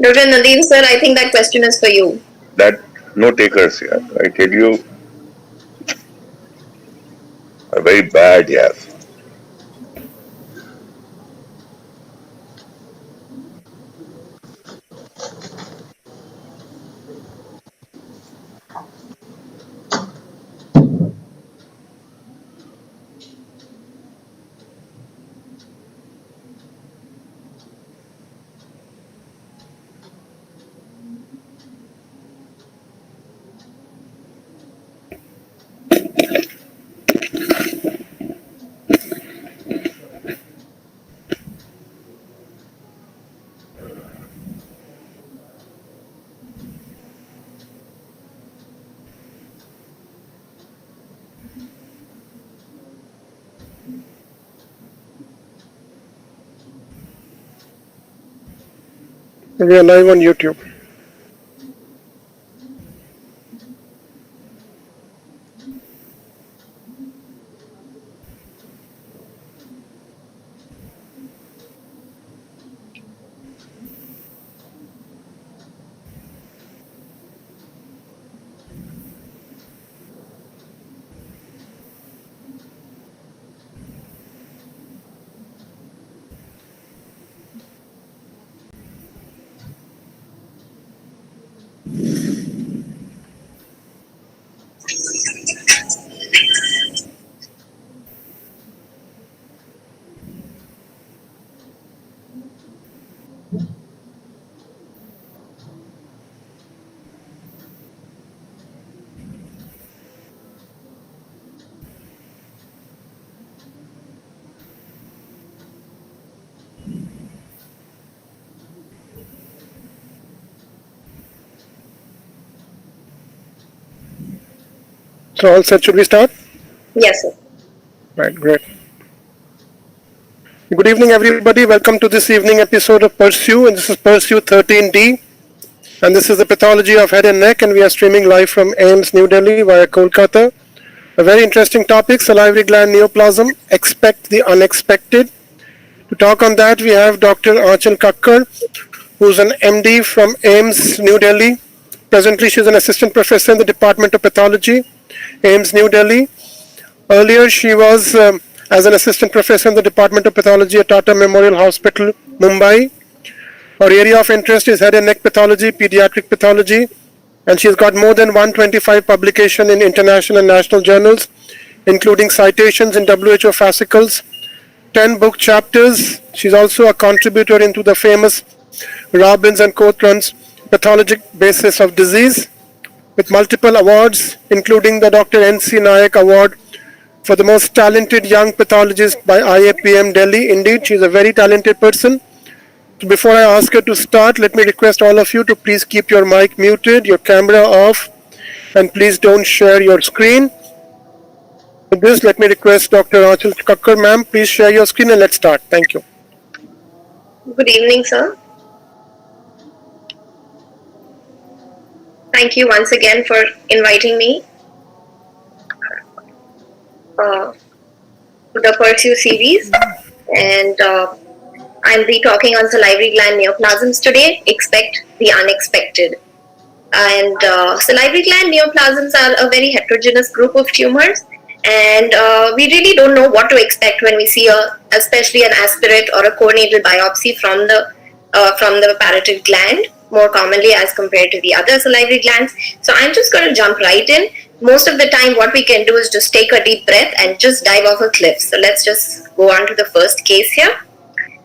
Dr. Nadeem sir, I think that question is for you. That no takers here. I tell you, are very bad, yeah. We are live on YouTube. So all set, should we start? Yes, sir. Right, great. Good evening, everybody. Welcome to this evening episode of Pursue, and this is Pursue 13D. And this is the pathology of head and neck, and we are streaming live from AIIMS New Delhi via Kolkata. A very interesting topic, salivary gland neoplasm, expect the unexpected. To talk on that, we have Dr. Aanchal Kakkar, who's an MD from AIIMS New Delhi. Presently, she's an assistant professor in the Department of Pathology, AIIMS New Delhi. Earlier, she was as an assistant professor in the Department of Pathology at Tata Memorial Hospital, Mumbai. Her area of interest is head and neck pathology, pediatric pathology, and she's got more than 125 publications in international and national journals, including citations in WHO fascicles, 10 book chapters. She's also a contributor into the famous Robbins and Cothran's Pathologic Basis of Disease, with multiple awards, including the Dr. N.C. Nayak Award for the most talented young pathologist by IAPM Delhi. Indeed, she's a very talented person. Before I ask her to start, let me request all of you to please keep your mic muted, your camera off, and please don't share your screen. With this, let me request Dr. Aanchal Kakkar, ma'am, please share your screen and let's start. Thank you. Good evening, sir. Thank you once again for inviting me to the Pursue series. And I'll be talking on salivary gland neoplasms today. Expect the unexpected. And salivary gland neoplasms are a very heterogeneous group of tumors, and we really don't know what to expect when we see especially an aspirate or a core nasal biopsy from the parotid gland, more commonly as compared to the other salivary glands. So I'm just going to jump right in. Most of the time what we can do is just take a deep breath and just dive off a cliff. So let's just go on to the first case here.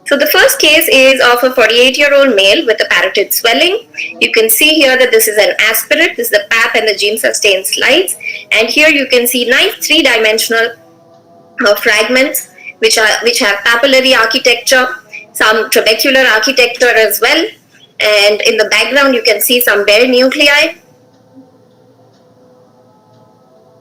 So the first case is of a 48-year-old male with a parotid swelling. You can see here that this is an aspirate. This is the pap and the gene sustain slides. And here you can see nice three-dimensional fragments which have papillary architecture, some trabecular architecture as well. And in the background you can see some bare nuclei.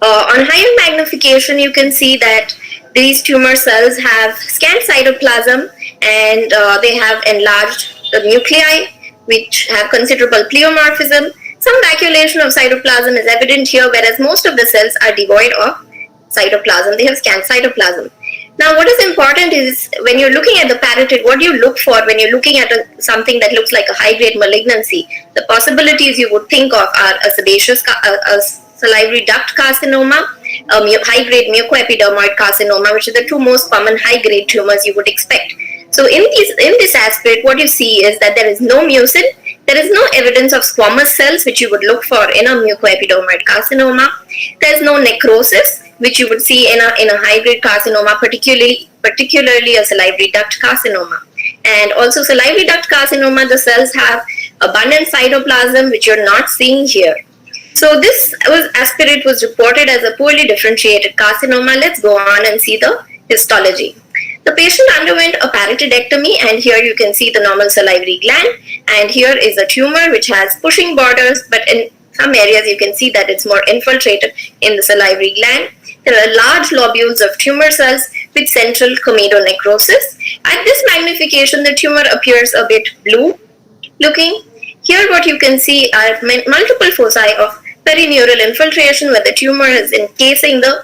On higher magnification you can see that these tumor cells have scant cytoplasm, and they have enlarged the nuclei which have considerable pleomorphism. Some vacuolation of cytoplasm is evident here, whereas most of the cells are devoid of cytoplasm. They have scant cytoplasm. Now, what is important is when you're looking at the parotid, what do you look for when you're looking at something that looks like a high-grade malignancy? The possibilities you would think of are a salivary duct carcinoma, high-grade mucoepidermoid carcinoma, which are the two most common high-grade tumors you would expect. So in this aspirate, what you see is that there is no mucin, there is no evidence of squamous cells, which you would look for in a mucoepidermoid carcinoma. There is no necrosis, which you would see in a high-grade carcinoma, particularly a salivary duct carcinoma. And also salivary duct carcinoma, the cells have abundant cytoplasm, which you're not seeing here. So this aspirate was reported as a poorly differentiated carcinoma. Let's go on and see the histology. The patient underwent a parotidectomy, and here you can see the normal salivary gland, and here is a tumor which has pushing borders, but in some areas you can see that it's more infiltrated in the salivary gland. There are large lobules of tumor cells with central comedonecrosis. At this magnification, the tumor appears a bit blue looking. Here what you can see are multiple foci of perineural infiltration where the tumor is encasing the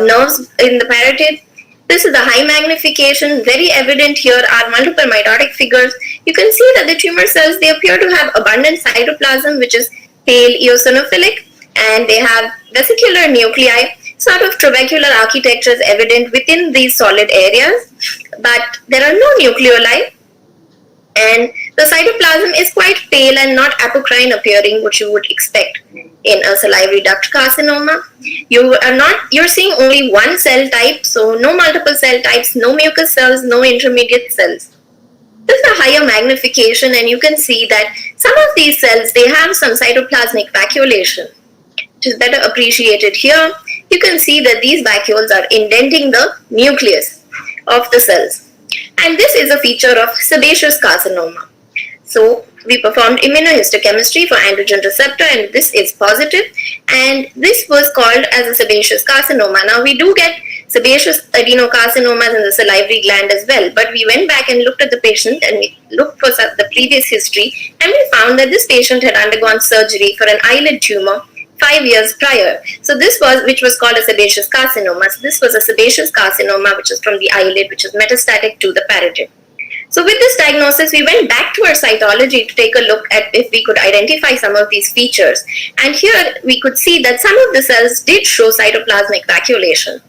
nerves in the parotid. This is a high magnification. Very evident here are multiple mitotic figures. You can see that the tumor cells, they appear to have abundant cytoplasm, which is pale eosinophilic, and they have vesicular nuclei, sort of trabecular architecture is evident within these solid areas, but there are no nucleoli, and the cytoplasm is quite pale and not apocrine appearing, which you would expect in a salivary duct carcinoma. You're seeing only one cell type, so no multiple cell types, no mucus cells, no intermediate cells. This is a higher magnification, and you can see that some of these cells, they have some cytoplasmic vacuolation, which is better appreciated here. You can see that these vacuoles are indenting the nucleus of the cells. And this is a feature of sebaceous carcinoma. So we performed immunohistochemistry for androgen receptor, and this is positive, and this was called as a sebaceous carcinoma. Now we do get sebaceous adenocarcinomas in the salivary gland as well, but we went back and looked at the patient and we looked for the previous history, and we found that this patient had undergone surgery for an eyelid tumor 5 years prior. So which was called a sebaceous carcinoma. So this was a sebaceous carcinoma which is from the eyelid, which is metastatic to the parotid. So with this diagnosis, we went back to our cytology to take a look at if we could identify some of these features. And here we could see that some of the cells did show cytoplasmic vacuolation.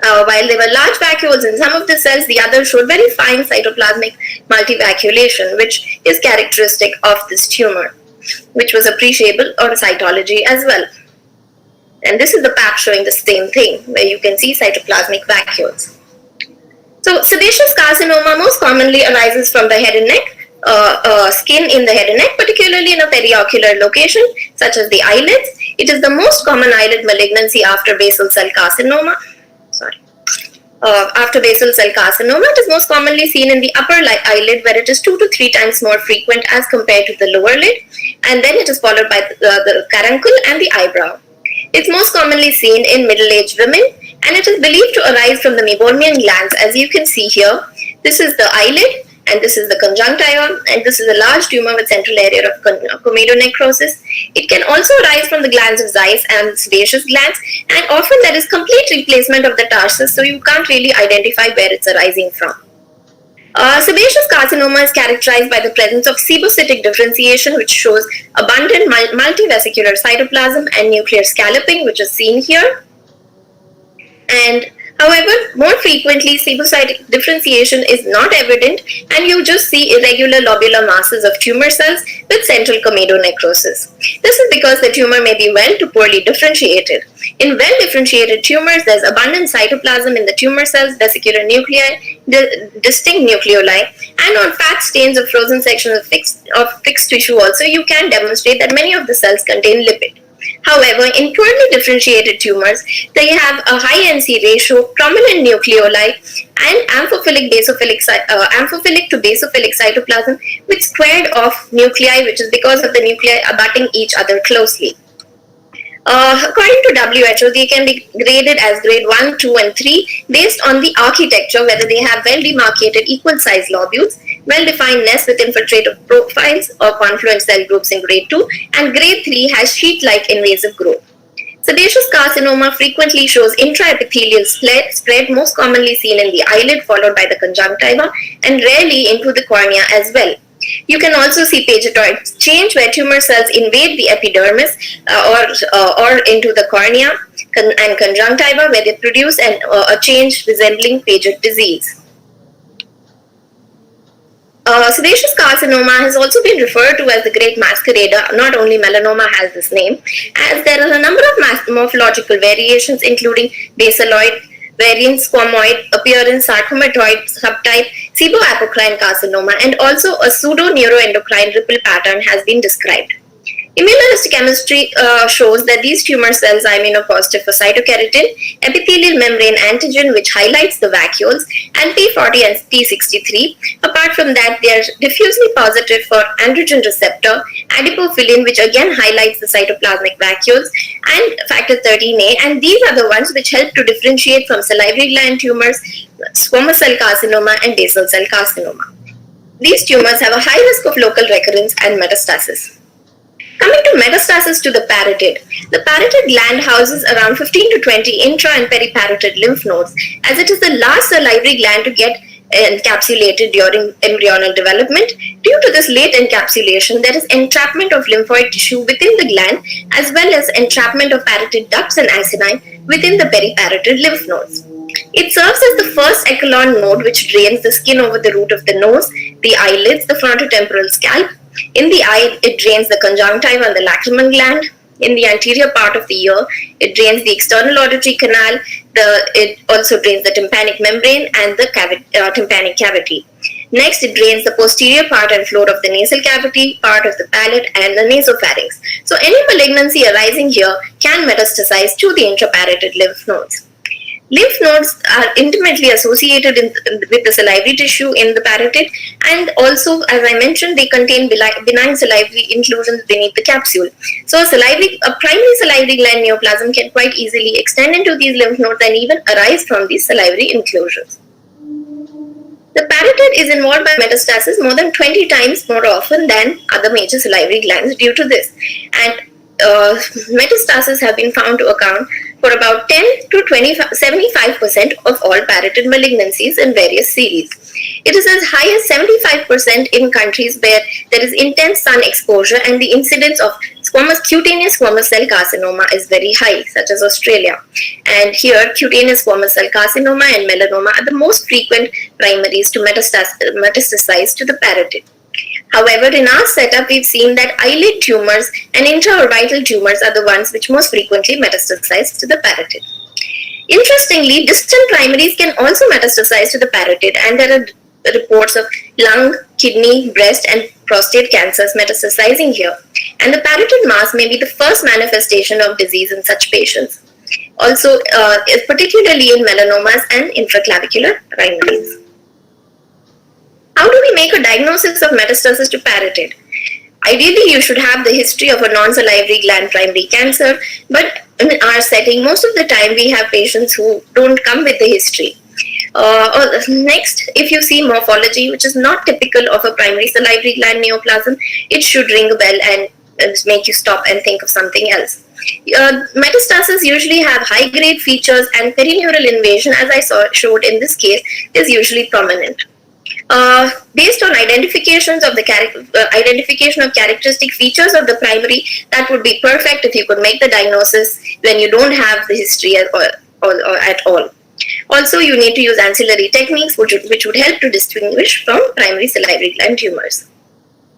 While there were large vacuoles in some of the cells, the others showed very fine cytoplasmic multivacuolation, which is characteristic of this tumor, which was appreciable on cytology as well. And this is the patch showing the same thing, where you can see cytoplasmic vacuoles. So sebaceous carcinoma most commonly arises from the head and neck, skin in the head and neck, particularly in a periocular location, such as the eyelids. It is the most common eyelid malignancy after basal cell carcinoma. After basal cell carcinoma, it is most commonly seen in the upper eyelid, where it is 2 to 3 times more frequent as compared to the lower lid, and then it is followed by the caruncle and the eyebrow. It's most commonly seen in middle-aged women, and it is believed to arise from the meibomian glands. As you can see here, this is the eyelid, and this is the conjunctiva, and this is a large tumor with central area of comedonecrosis. It can also arise from the glands of Zeiss and sebaceous glands, and often there is complete replacement of the tarsus, so you can't really identify where it's arising from. Sebaceous carcinoma is characterized by the presence of sebocytic differentiation, which shows abundant multivesicular cytoplasm and nuclear scalloping, which is seen here. And however, more frequently, sebocytic differentiation is not evident, and you just see irregular lobular masses of tumor cells with central comedonecrosis. This is because the tumor may be well to poorly differentiated. In well-differentiated tumors, there's abundant cytoplasm in the tumor cells, vesicular nuclei, distinct nucleoli, and on fat stains of frozen sections of fixed tissue also, you can demonstrate that many of the cells contain lipid. However, in poorly differentiated tumors, they have a high NC ratio, prominent nucleoli, and amphiphilic to basophilic cytoplasm with squared off nuclei, which is because of the nuclei abutting each other closely. According to WHO, they can be graded as grade 1, 2, and 3 based on the architecture, whether they have well-demarcated equal-sized lobules, well-defined nests with infiltrative profiles or confluent cell groups in grade 2, and grade 3 has sheet-like invasive growth. Sebaceous carcinoma frequently shows intraepithelial spread, most commonly seen in the eyelid, followed by the conjunctiva, and rarely into the cornea as well. You can also see pagetoid change, where tumor cells invade the epidermis or into the cornea and conjunctiva, where they produce a change resembling Paget disease. Sebaceous carcinoma has also been referred to as the great masquerader. Not only melanoma has this name, as there are a number of morphological variations, including basaloid, variant squamoid, appearance, sarcomatoid subtype, seboapocrine carcinoma, and also a pseudo-neuroendocrine ripple pattern has been described. Immunohistochemistry shows that these tumor cells are immunopositive for cytokeratin, epithelial membrane antigen, which highlights the vacuoles, and P40 and P63. Apart from that, they are diffusely positive for androgen receptor, adipofillin, which again highlights the cytoplasmic vacuoles, and factor 13A. And these are the ones which help to differentiate from salivary gland tumors, squamous cell carcinoma, and basal cell carcinoma. These tumors have a high risk of local recurrence and metastasis. Coming to metastasis to the parotid. The parotid gland houses around 15 to 20 intra and periparotid lymph nodes, as it is the last salivary gland to get encapsulated during embryonal development. Due to this late encapsulation, there is entrapment of lymphoid tissue within the gland, as well as entrapment of parotid ducts and acini within the periparotid lymph nodes. It serves as the first echelon node, which drains the skin over the root of the nose, the eyelids, the frontotemporal scalp. In the eye, it drains the conjunctiva and the lacrimal gland. In the anterior part of the ear, it drains the external auditory canal. It also drains the tympanic membrane and the tympanic cavity. Next, it drains the posterior part and floor of the nasal cavity, part of the palate, and the nasopharynx. So, any malignancy arising here can metastasize to the intraparotid lymph nodes. Lymph nodes are intimately associated with the salivary tissue in the parotid, and also, as I mentioned, they contain benign salivary inclusions beneath the capsule. So, a primary salivary gland neoplasm can quite easily extend into these lymph nodes and even arise from these salivary inclusions. The parotid is involved by metastasis more than 20 times more often than other major salivary glands due to this, and metastases have been found to account for about 10 to 75% of all parotid malignancies in various series. It is as high as 75% in countries where there is intense sun exposure and the incidence of cutaneous squamous cell carcinoma is very high, such as Australia. And here, cutaneous squamous cell carcinoma and melanoma are the most frequent primaries to metastasize to the parotid. However, in our setup, we've seen that eyelid tumors and intraorbital tumors are the ones which most frequently metastasize to the parotid. Interestingly, distant primaries can also metastasize to the parotid, and there are reports of lung, kidney, breast, and prostate cancers metastasizing here. And the parotid mass may be the first manifestation of disease in such patients, also particularly in melanomas and intraclavicular primaries. How do we make a diagnosis of metastasis to parotid? Ideally, you should have the history of a non-salivary gland primary cancer, but in our setting, most of the time we have patients who don't come with the history. Next, if you see morphology, which is not typical of a primary salivary gland neoplasm, it should ring a bell and make you stop and think of something else. Metastases usually have high-grade features, and perineural invasion, as I showed in this case, is usually prominent. Based on identification of characteristic features of the primary, that would be perfect if you could make the diagnosis when you don't have the history at all. Also, you need to use ancillary techniques which would help to distinguish from primary salivary gland tumors.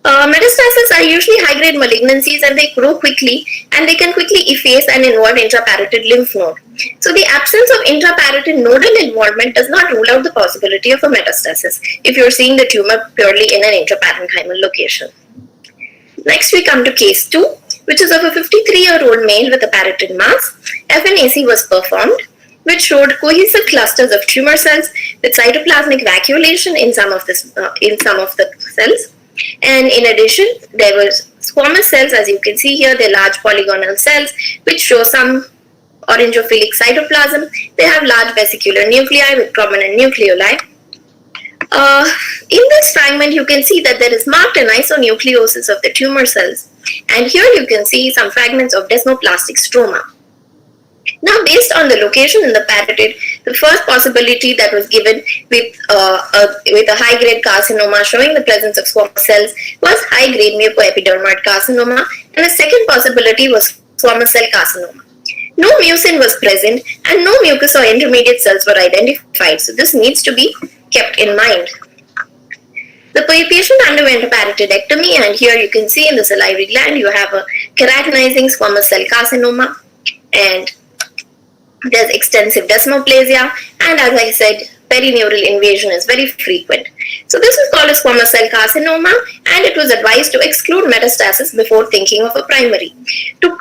Metastases are usually high-grade malignancies, and they grow quickly, and they can quickly efface and involve intraparotid lymph node. So the absence of intraparotid nodal involvement does not rule out the possibility of a metastasis if you're seeing the tumor purely in an intraparenchymal location. Next, we come to case 2, which is of a 53-year-old male with a parotid mass. FNAC was performed, which showed cohesive clusters of tumor cells with cytoplasmic vacuolation in some of the cells. And in addition, there were squamous cells, as you can see here. They're large polygonal cells which show some orangophilic cytoplasm. They have large vesicular nuclei with prominent nucleoli. In this fragment, you can see that there is marked anisonucleosis of the tumor cells. And here you can see some fragments of desmoplastic stroma. Now, based on the location in the parotid, the first possibility that was given with a high-grade carcinoma showing the presence of squamous cells was high-grade mucoepidermoid carcinoma, and the second possibility was squamous cell carcinoma. No mucin was present and no mucus or intermediate cells were identified, so this needs to be kept in mind. The patient underwent a parotidectomy, and here you can see in the salivary gland you have a keratinizing squamous cell carcinoma, and there's extensive desmoplasia, and as I said, perineural invasion is very frequent. So this is called a squamous cell carcinoma, and it was advised to exclude metastasis before thinking of a primary. To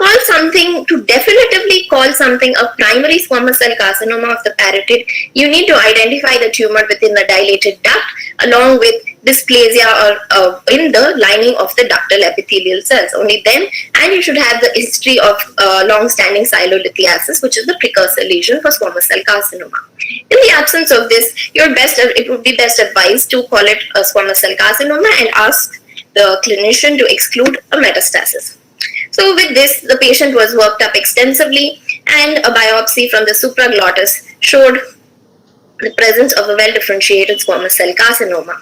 definitively call something a primary squamous cell carcinoma of the parotid, you need to identify the tumor within the dilated duct along with dysplasia or in the lining of the ductal epithelial cells. Only then, and you should have the history of long-standing silolithiasis, which is the precursor lesion for squamous cell carcinoma. In the absence of this, it would be best advised to call it a squamous cell carcinoma and ask the clinician to exclude a metastasis. So with this, the patient was worked up extensively, and a biopsy from the supraglottis showed the presence of a well-differentiated squamous cell carcinoma.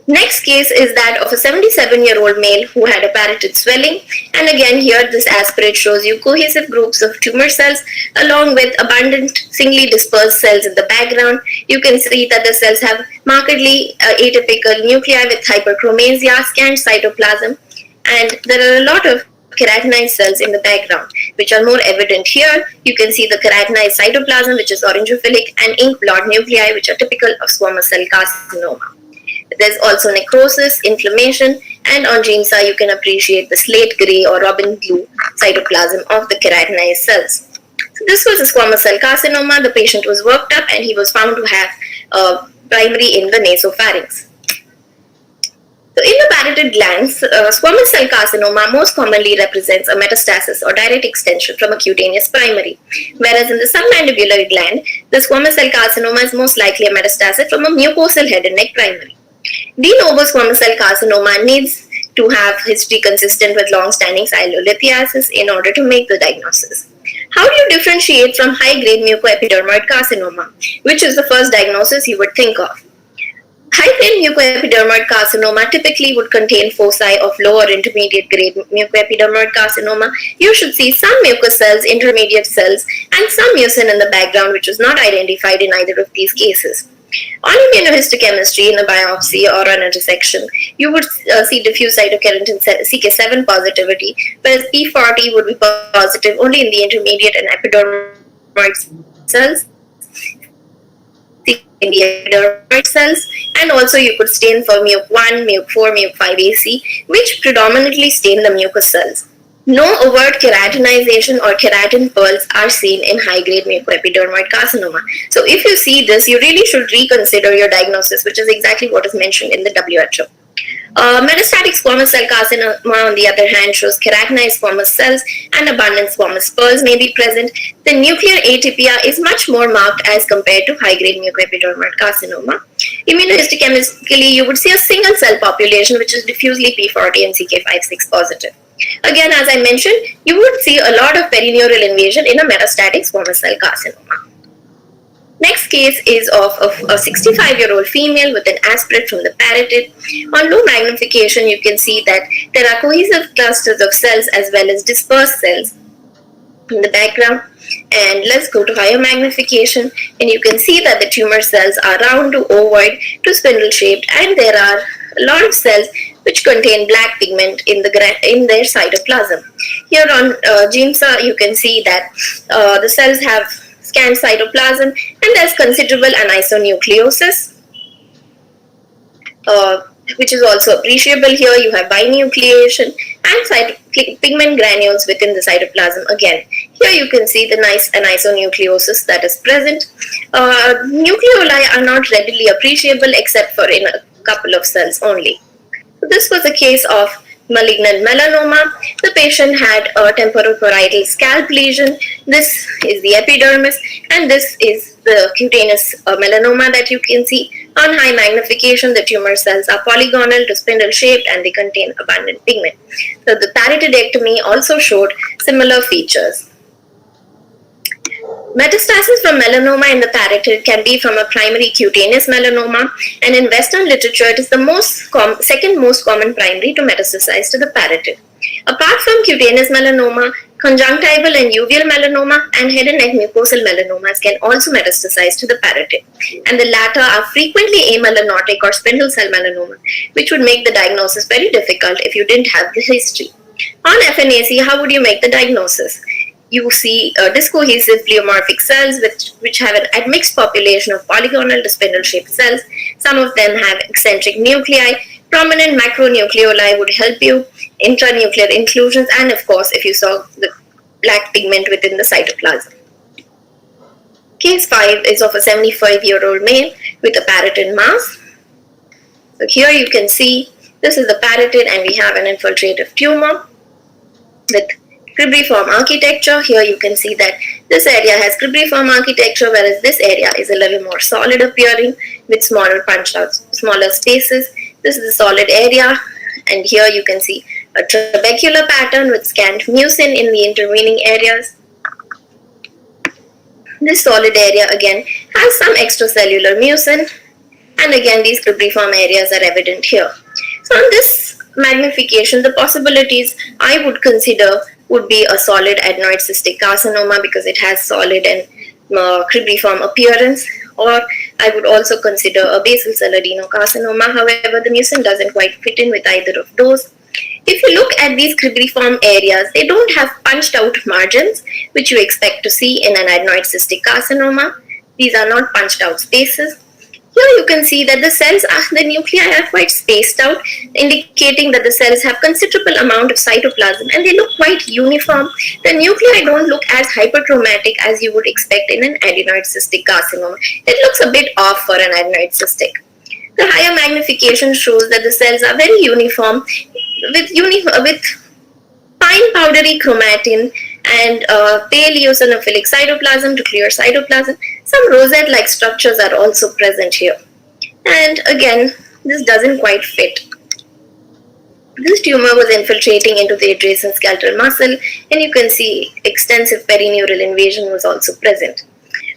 Next case is that of a 77-year-old male who had a parotid swelling, and again here this aspirate shows you cohesive groups of tumor cells along with abundant singly dispersed cells in the background. You can see that the cells have markedly atypical nuclei with hyperchromasia, scant cytoplasm, and there are a lot of keratinized cells in the background, which are more evident here. You can see the keratinized cytoplasm, which is orangophilic, and ink blot nuclei, which are typical of squamous cell carcinoma. There's also necrosis, inflammation, and on GeneSA you can appreciate the slate gray or robin blue cytoplasm of the keratinized cells. So this was a squamous cell carcinoma. The patient was worked up and he was found to have a primary in the nasopharynx. So in the parotid glands, squamous cell carcinoma most commonly represents a metastasis or direct extension from a cutaneous primary, whereas in the submandibular gland, the squamous cell carcinoma is most likely a metastasis from a mucosal head and neck primary. De novo squamous cell carcinoma needs to have history consistent with long-standing silolithiasis in order to make the diagnosis. How do you differentiate from high-grade mucoepidermoid carcinoma, which is the first diagnosis you would think of? High-grade mucoepidermoid carcinoma typically would contain foci of low or intermediate grade mucoepidermoid carcinoma. You should see some mucous cells, intermediate cells, and some mucin in the background, which was not identified in either of these cases. On immunohistochemistry in a biopsy or an dissection, you would see diffuse cytokeratin CK7 positivity, whereas P40 would be positive only in the intermediate and epidermoid cells, in the epidermoid cells, and also you could stain for MUC1, MUC4, MUC5AC, which predominantly stain the mucous cells. No overt keratinization or keratin pearls are seen in high-grade mucoepidermoid carcinoma. So if you see this, you really should reconsider your diagnosis, which is exactly what is mentioned in the WHO. Metastatic squamous cell carcinoma, on the other hand, shows keratinized squamous cells and abundant squamous pearls may be present. The nuclear atypia is much more marked as compared to high-grade mucoepidermoid carcinoma. Immunohistochemically, you would see a single cell population which is diffusely P40 and CK56 positive. Again, as I mentioned, you would see a lot of perineural invasion in a metastatic squamous cell carcinoma. Next case is of a 65-year-old female with an aspirate from the parotid. On low magnification, you can see that there are cohesive clusters of cells as well as dispersed cells in the background. And let's go to higher magnification, and you can see that the tumor cells are round to ovoid to spindle shaped, and there are a lot of cells which contain black pigment in their cytoplasm. Here on GeneSA, you can see that the cells have scant cytoplasm and there's considerable anisonucleosis, which is also appreciable here. You have binucleation and pigment granules within the cytoplasm again. Here you can see the nice anisonucleosis that is present. Nucleoli are not readily appreciable except for in a couple of cells only. So this was a case of malignant melanoma. The patient had a temporoparietal scalp lesion. This is the epidermis, and this is the cutaneous melanoma that you can see. On high magnification, the tumor cells are polygonal to spindle shaped and they contain abundant pigment. So the parotidectomy also showed similar features. Metastasis from melanoma in the parotid can be from a primary cutaneous melanoma, and in Western literature, it is the second most common primary to metastasize to the parotid. Apart from cutaneous melanoma, conjunctival and uveal melanoma and head and neck mucosal melanomas can also metastasize to the parotid, and the latter are frequently amelanotic or spindle cell melanoma, which would make the diagnosis very difficult if you didn't have the history. On FNAC, how would you make the diagnosis? You see discohesive pleomorphic cells which have an admixed population of polygonal to spindle-shaped cells. Some of them have eccentric nuclei. Prominent macronucleoli would help you, intranuclear inclusions, and of course, if you saw the black pigment within the cytoplasm. Case 5 is of a 75-year-old male with a parotid mass. So here you can see this is the parotid, and we have an infiltrative tumor with cribriform architecture. Here you can see that this area has cribriform architecture, whereas this area is a little more solid appearing with smaller punched out, smaller spaces. This is a solid area, and here you can see a trabecular pattern with scant mucin in the intervening areas. This solid area again has some extracellular mucin, and again these cribriform areas are evident here. So on this magnification, the possibilities I would consider would be a solid adenoid cystic carcinoma because it has solid and cribriform appearance, or I would also consider a basal cell adenocarcinoma. However, the mucin doesn't quite fit in with either of those. If you look at these cribriform areas, they don't have punched out margins, which you expect to see in an adenoid cystic carcinoma. These are not punched out spaces. Here you can see that the nuclei are quite spaced out, indicating that the cells have considerable amount of cytoplasm and they look quite uniform. The nuclei don't look as hyperchromatic as you would expect in an adenoid cystic carcinoma. It looks a bit off for an adenoid cystic. The higher magnification shows that the cells are very uniform with fine powdery chromatin and pale eosinophilic cytoplasm to clear cytoplasm. Some rosette-like structures are also present here. And again, this doesn't quite fit. This tumor was infiltrating into the adjacent skeletal muscle, and you can see extensive perineural invasion was also present.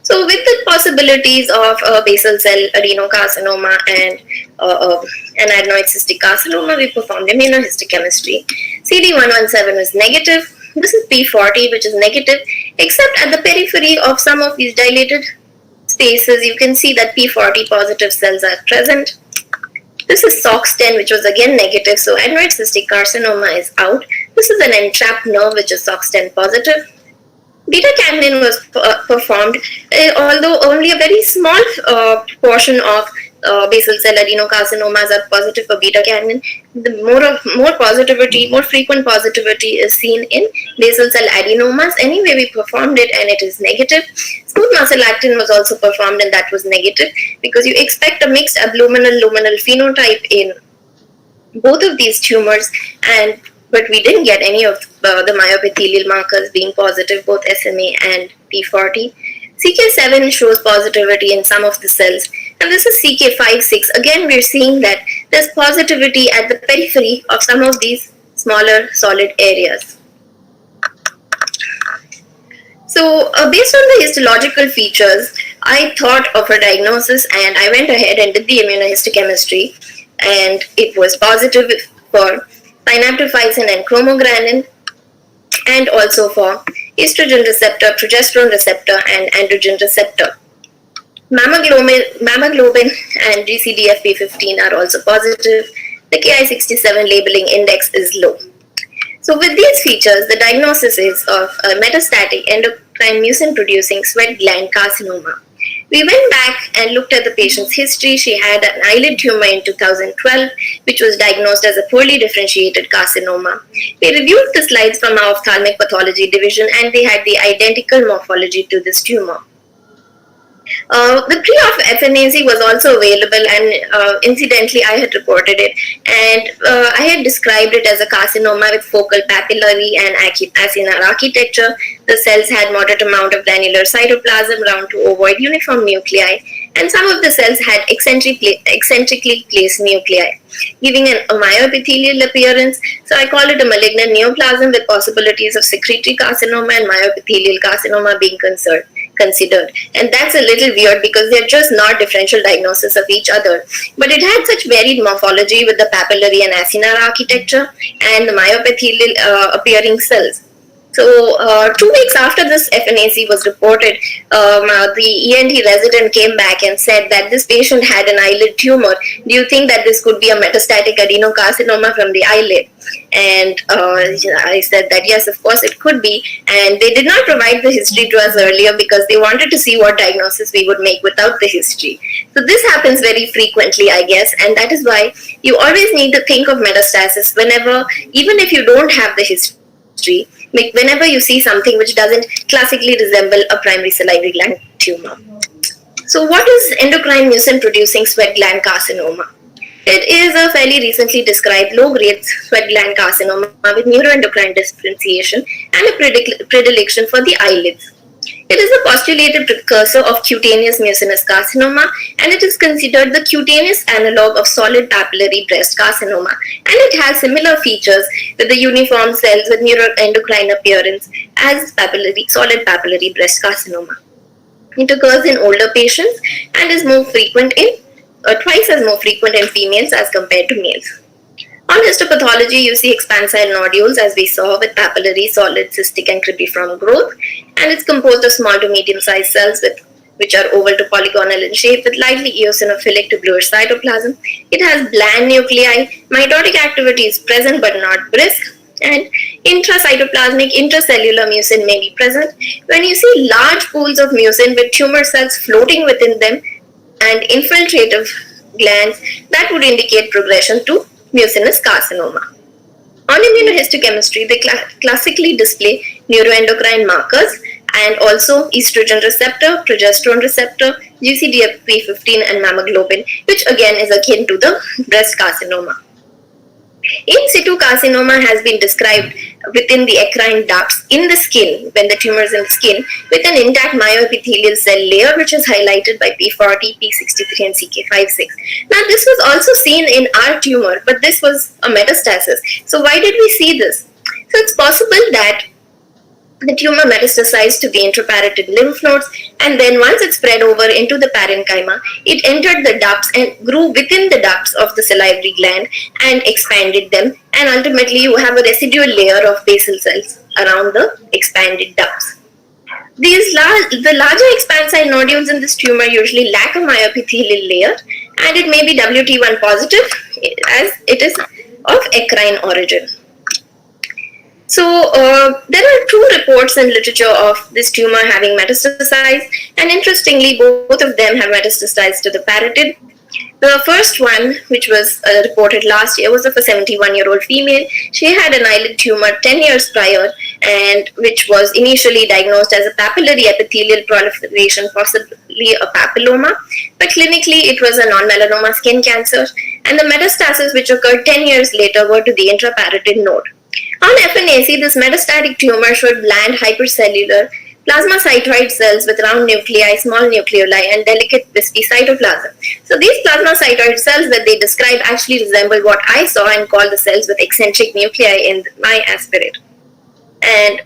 So with the possibilities of basal cell adenocarcinoma and an adenoid cystic carcinoma, we performed immunohistochemistry. CD117 was negative. This is P40, which is negative, except at the periphery of some of these dilated spaces, you can see that P40 positive cells are present. This is SOX10, which was again negative, so adenoid cystic carcinoma is out. This is an entrapped nerve, which is SOX10 positive. Beta-catenin was performed, although only a very small portion of basal cell adenocarcinomas are positive for beta-catenin. The more frequent positivity is seen in basal cell adenomas. Anyway, we performed it and it is negative. Smooth muscle actin was also performed and that was negative because you expect a mixed abluminal-luminal phenotype in both of these tumors, but we didn't get any of the myoepithelial markers being positive, both SMA and P40. CK7 shows positivity in some of the cells, and this is CK56. Again, we're seeing that there's positivity at the periphery of some of these smaller solid areas. So based on the histological features, I thought of a diagnosis and I went ahead and did the immunohistochemistry, and it was positive for synaptophysin and chromogranin, and also for estrogen receptor, progesterone receptor, and androgen receptor. Mammoglobin and GCDFP15 are also positive. The Ki67 labeling index is low. So with these features, the diagnosis is of a metastatic endocrine mucin-producing sweat gland carcinoma. We went back and looked at the patient's history. She had an eyelid tumor in 2012, which was diagnosed as a poorly differentiated carcinoma. We reviewed the slides from our ophthalmic pathology division, and they had the identical morphology to this tumor. The pre-op FNAC was also available, and incidentally I had reported it, and I had described it as a carcinoma with focal papillary and acinar architecture. The cells had moderate amount of granular cytoplasm, round to ovoid uniform nuclei, and some of the cells had eccentrically placed nuclei, giving a myoepithelial appearance. So I call it a malignant neoplasm with possibilities of secretory carcinoma and myoepithelial carcinoma being considered. considered. And that's a little weird because they're just not differential diagnosis of each other. But it had such varied morphology with the papillary and acinar architecture and the myoepithelial appearing cells. So 2 weeks after this FNAC was reported, the ENT resident came back and said that this patient had an eyelid tumor. Do you think that this could be a metastatic adenocarcinoma from the eyelid? And I said that yes, of course it could be. And they did not provide the history to us earlier because they wanted to see what diagnosis we would make without the history. So this happens very frequently, I guess, and that is why you always need to think of metastasis whenever, even if you don't have the history, whenever you see something which doesn't classically resemble a primary salivary gland tumor. So what is endocrine mucin-producing sweat gland carcinoma? It is a fairly recently described low-grade sweat gland carcinoma with neuroendocrine differentiation and a predilection for the eyelids. It is a postulated precursor of cutaneous mucinous carcinoma, and it is considered the cutaneous analog of solid papillary breast carcinoma, and it has similar features with the uniform cells with neuroendocrine appearance as solid papillary breast carcinoma. It occurs in older patients and is twice as more frequent in females as compared to males. On histopathology, you see expansile nodules, as we saw, with papillary, solid, cystic, and cribriform growth, and it's composed of small to medium-sized cells which are oval to polygonal in shape with lightly eosinophilic to bluish cytoplasm. It has bland nuclei. Mitotic activity is present but not brisk, and intracytoplasmic intracellular mucin may be present. When you see large pools of mucin with tumor cells floating within them and infiltrative glands, that would indicate progression to mucinous carcinoma. On immunohistochemistry, they classically display neuroendocrine markers and also estrogen receptor, progesterone receptor, GCDP15 and mammoglobin, which again is akin to the breast carcinoma. In situ carcinoma has been described within the eccrine ducts in the skin, when the tumor is in the skin, with an intact myoepithelial cell layer which is highlighted by P40, P63 and CK56. Now this was also seen in our tumor, but this was a metastasis. So why did we see this? So it's possible that the tumor metastasized to the intraparotid lymph nodes, and then once it spread over into the parenchyma, it entered the ducts and grew within the ducts of the salivary gland and expanded them, and ultimately you have a residual layer of basal cells around the expanded ducts. The larger expansile nodules in this tumor usually lack a myoepithelial layer, and it may be WT1 positive as it is of eccrine origin. So there are 2 reports in literature of this tumor having metastasized, and interestingly both of them have metastasized to the parotid. The first one, which was reported last year, was of a 71-year-old female. She had an eyelid tumor 10 years prior, and which was initially diagnosed as a papillary epithelial proliferation, possibly a papilloma, but clinically it was a non-melanoma skin cancer, and the metastases which occurred 10 years later were to the intraparotid node. On FNAC, this metastatic tumor showed bland hypercellular plasmacytoid cells with round nuclei, small nucleoli, and delicate wispy cytoplasm. So these plasmacytoid cells that they describe actually resemble what I saw and call the cells with eccentric nuclei in my aspirate. And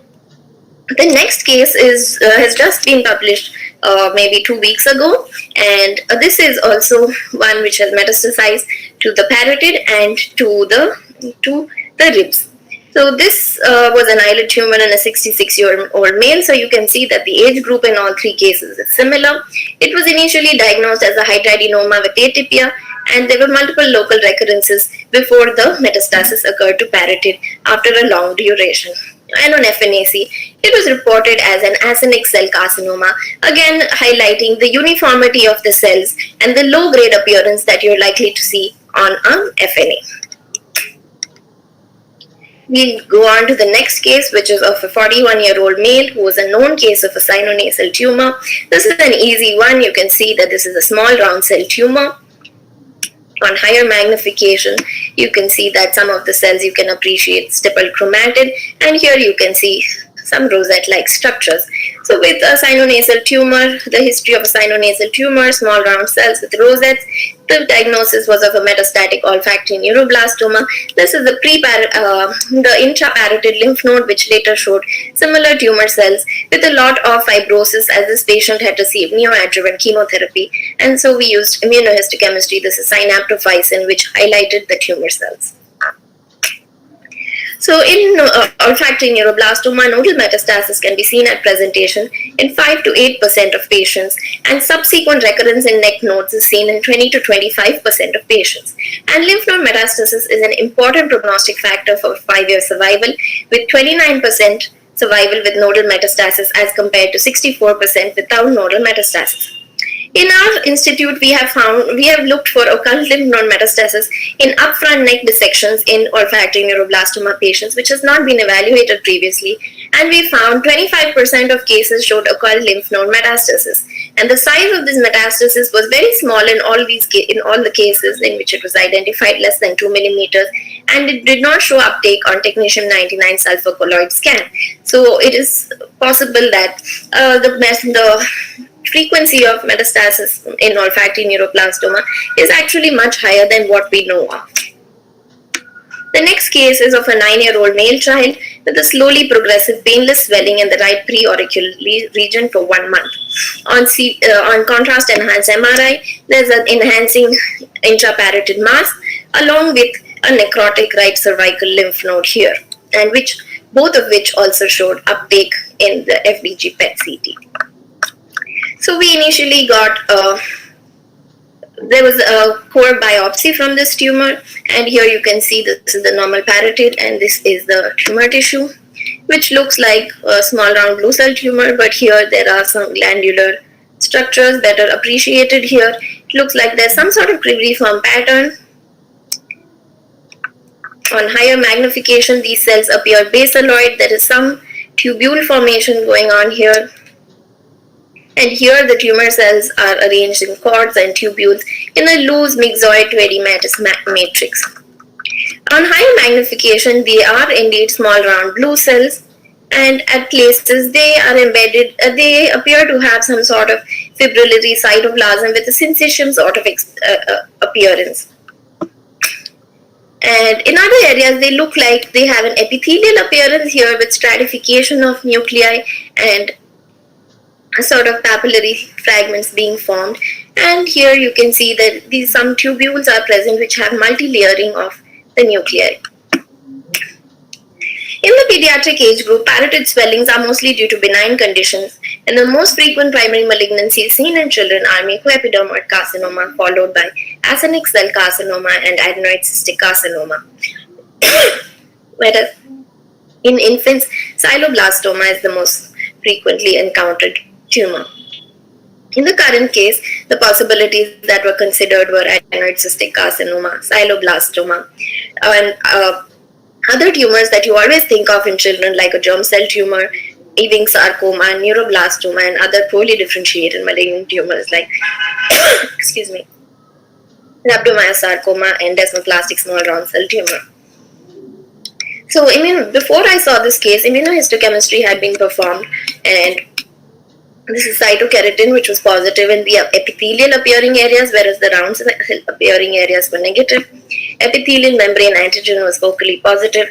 the next case has just been published maybe 2 weeks ago, and this is also one which has metastasized to the parotid and to the ribs. So this was an eyelid tumor in a 66-year-old male, so you can see that the age group in all 3 cases is similar. It was initially diagnosed as a hydradenoma with atypia, and there were multiple local recurrences before the metastasis occurred to parotid after a long duration. And on FNAC, it was reported as an acinic cell carcinoma, again highlighting the uniformity of the cells and the low-grade appearance that you're likely to see on a FNA. We'll go on to the next case, which is of a 41-year-old male who was a known case of a sinonasal tumor. This is an easy one. You can see that this is a small round cell tumor. On higher magnification, you can see that some of the cells you can appreciate stipple chromatid, and here you can see some rosette-like structures. So with a sinonasal tumor, the history of a sinonasal tumor, small round cells with rosettes, the diagnosis was of a metastatic olfactory neuroblastoma. This is the the intraparotid lymph node, which later showed similar tumor cells with a lot of fibrosis, as this patient had received neoadjuvant chemotherapy, and so we used immunohistochemistry. This is synaptophysin, which highlighted the tumor cells. So in olfactory neuroblastoma, nodal metastasis can be seen at presentation in 5 to 8% of patients, and subsequent recurrence in neck nodes is seen in 20 to 25% of patients. And lymph node metastasis is an important prognostic factor for 5-year survival, with 29% survival with nodal metastasis as compared to 64% without nodal metastasis. In our institute, we have looked for occult lymph node metastasis in upfront neck dissections in olfactory neuroblastoma patients, which has not been evaluated previously, and we found 25% of cases showed occult lymph node metastasis, and the size of this metastasis was very small in all the cases in which it was identified, less than 2 millimeters, and it did not show uptake on technetium-99 sulfur colloid scan. So it is possible that the frequency of metastasis in olfactory neuroblastoma is actually much higher than what we know of. The next case is of a 9-year-old male child with a slowly progressive painless swelling in the right preauricular region for 1 month. On contrast enhanced MRI, there's an enhancing intraparotid mass along with a necrotic right cervical lymph node here, and both of which also showed uptake in the FDG PET CT. So we initially got there was a core biopsy from this tumor, and here you can see this is the normal parotid and this is the tumor tissue, which looks like a small round blue cell tumor, but here there are some glandular structures that are appreciated here. It looks like there's some sort of cribriform pattern. On higher magnification, these cells appear basaloid. There is some tubule formation going on here. And here the tumor cells are arranged in cords and tubules in a loose myxoid to edematous matrix. On higher magnification, they are indeed small round blue cells, and at places they are embedded, they appear to have some sort of fibrillary cytoplasm with a syncytium sort of appearance. And in other areas, they look like they have an epithelial appearance here with stratification of nuclei and a sort of papillary fragments being formed. And here you can see that some tubules are present which have multi-layering of the nuclei. In the pediatric age group, parotid swellings are mostly due to benign conditions, and the most frequent primary malignancies seen in children are mucoepidermoid carcinoma, followed by actinic cell carcinoma and adenoid cystic carcinoma. Whereas in infants, xyloblastoma is the most frequently encountered tumor. In the current case, the possibilities that were considered were adenoid cystic carcinoma, xyloblastoma, and other tumors that you always think of in children, like a germ cell tumor, Ewing sarcoma, neuroblastoma, and other poorly differentiated malignant tumors like excuse me, rhabdomyosarcoma and desmoplastic small round cell tumor. So before I saw this case, immunohistochemistry had been performed, and this is cytokeratin, which was positive in the epithelial appearing areas, whereas the round cell appearing areas were negative. Epithelial membrane antigen was focally positive.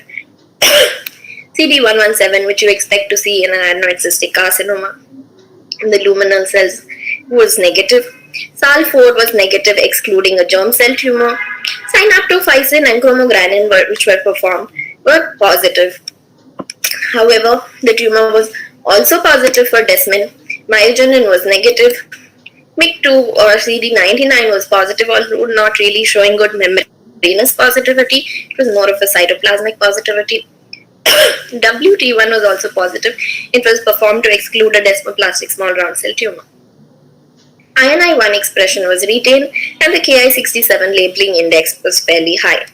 CD117, which you expect to see in an adenoid cystic carcinoma, in the luminal cells, was negative. SAL4 was negative, excluding a germ cell tumor. Synaptophysin and chromogranin, which were performed, were positive. However, the tumor was also positive for desmin. Myogenin was negative. MYC2 or CD99 was positive, although not really showing good membranous positivity. It was more of a cytoplasmic positivity. WT1 was also positive. It was performed to exclude a desmoplastic small round cell tumor. INI1 expression was retained, and the Ki67 labeling index was fairly high.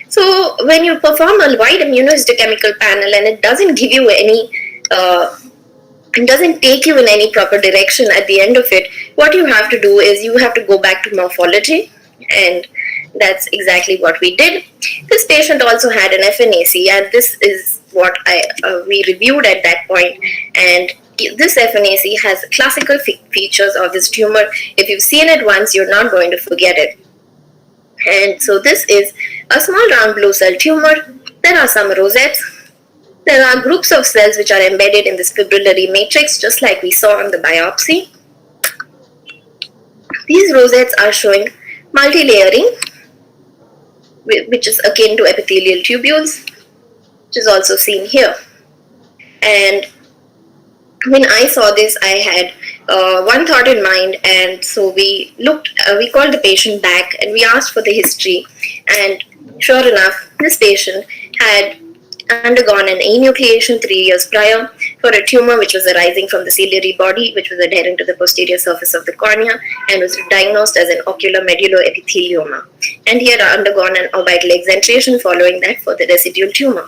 So when you perform a wide immunohistochemical panel and it doesn't give you any it doesn't take you in any proper direction at the end of it, what you have to do is you have to go back to morphology, and that's exactly what we did. This patient also had an FNAC, and this is what we reviewed at that point. And this FNAC has classical features of this tumor. If you've seen it once, you're not going to forget it. And so this is a small round blue cell tumor. There are some rosettes. There are groups of cells which are embedded in this fibrillary matrix, just like we saw on the biopsy. These rosettes are showing multi-layering, which is akin to epithelial tubules, which is also seen here. And when I saw this, I had one thought in mind, and so we called the patient back and we asked for the history, and sure enough, this patient had undergone an enucleation 3 years prior for a tumor which was arising from the ciliary body, which was adhering to the posterior surface of the cornea, and was diagnosed as an ocular medulloepithelioma. And he had undergone an orbital exenteration following that for the residual tumor.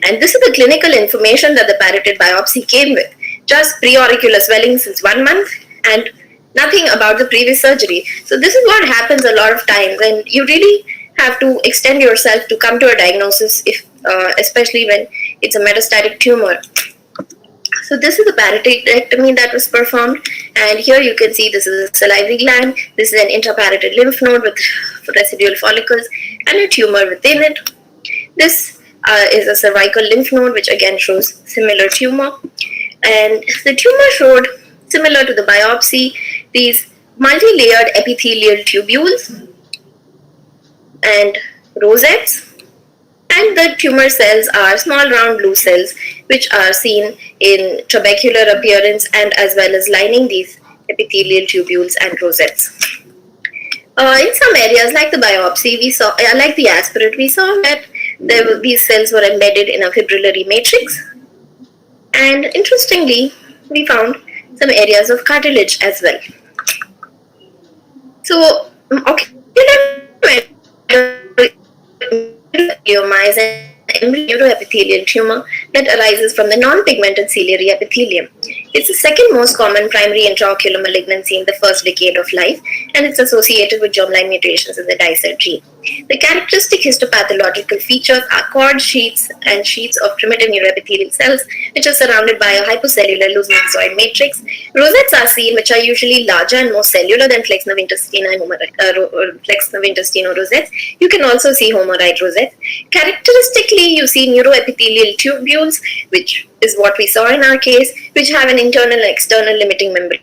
And this is the clinical information that the parotid biopsy came with. Just preauricular swelling since 1 month and nothing about the previous surgery. So this is what happens a lot of times, and you really have to extend yourself to come to a diagnosis, if especially when it's a metastatic tumor. So this is the parotidectomy that was performed, and here you can see this is a salivary gland. This is an intraparotid lymph node with residual follicles and a tumor within it. This is a cervical lymph node, which again shows similar tumor. And the tumor showed, similar to the biopsy, these multi-layered epithelial tubules and rosettes. And the tumor cells are small round blue cells, which are seen in trabecular appearance and as well as lining these epithelial tubules and rosettes. In some areas, like the biopsy, we saw, like the aspirate, we saw that these cells were embedded in a fibrillary matrix. And interestingly, we found some areas of cartilage as well. So, ocular glioma is an neuroepithelial tumor that arises from the non-pigmented ciliary epithelium. It's the second most common primary intraocular malignancy in the first decade of life, and it's associated with germline mutations in the DICER gene. The characteristic histopathological features are cord sheets and sheets of primitive neuroepithelial cells, which are surrounded by a hypocellular loose myxoid matrix. Rosettes are seen, which are usually larger and more cellular than flexner intestino rosettes. You can also see homoerite rosettes. Characteristically, you see neuroepithelial tubules, which is what we saw in our case, which have an internal and external limiting membrane,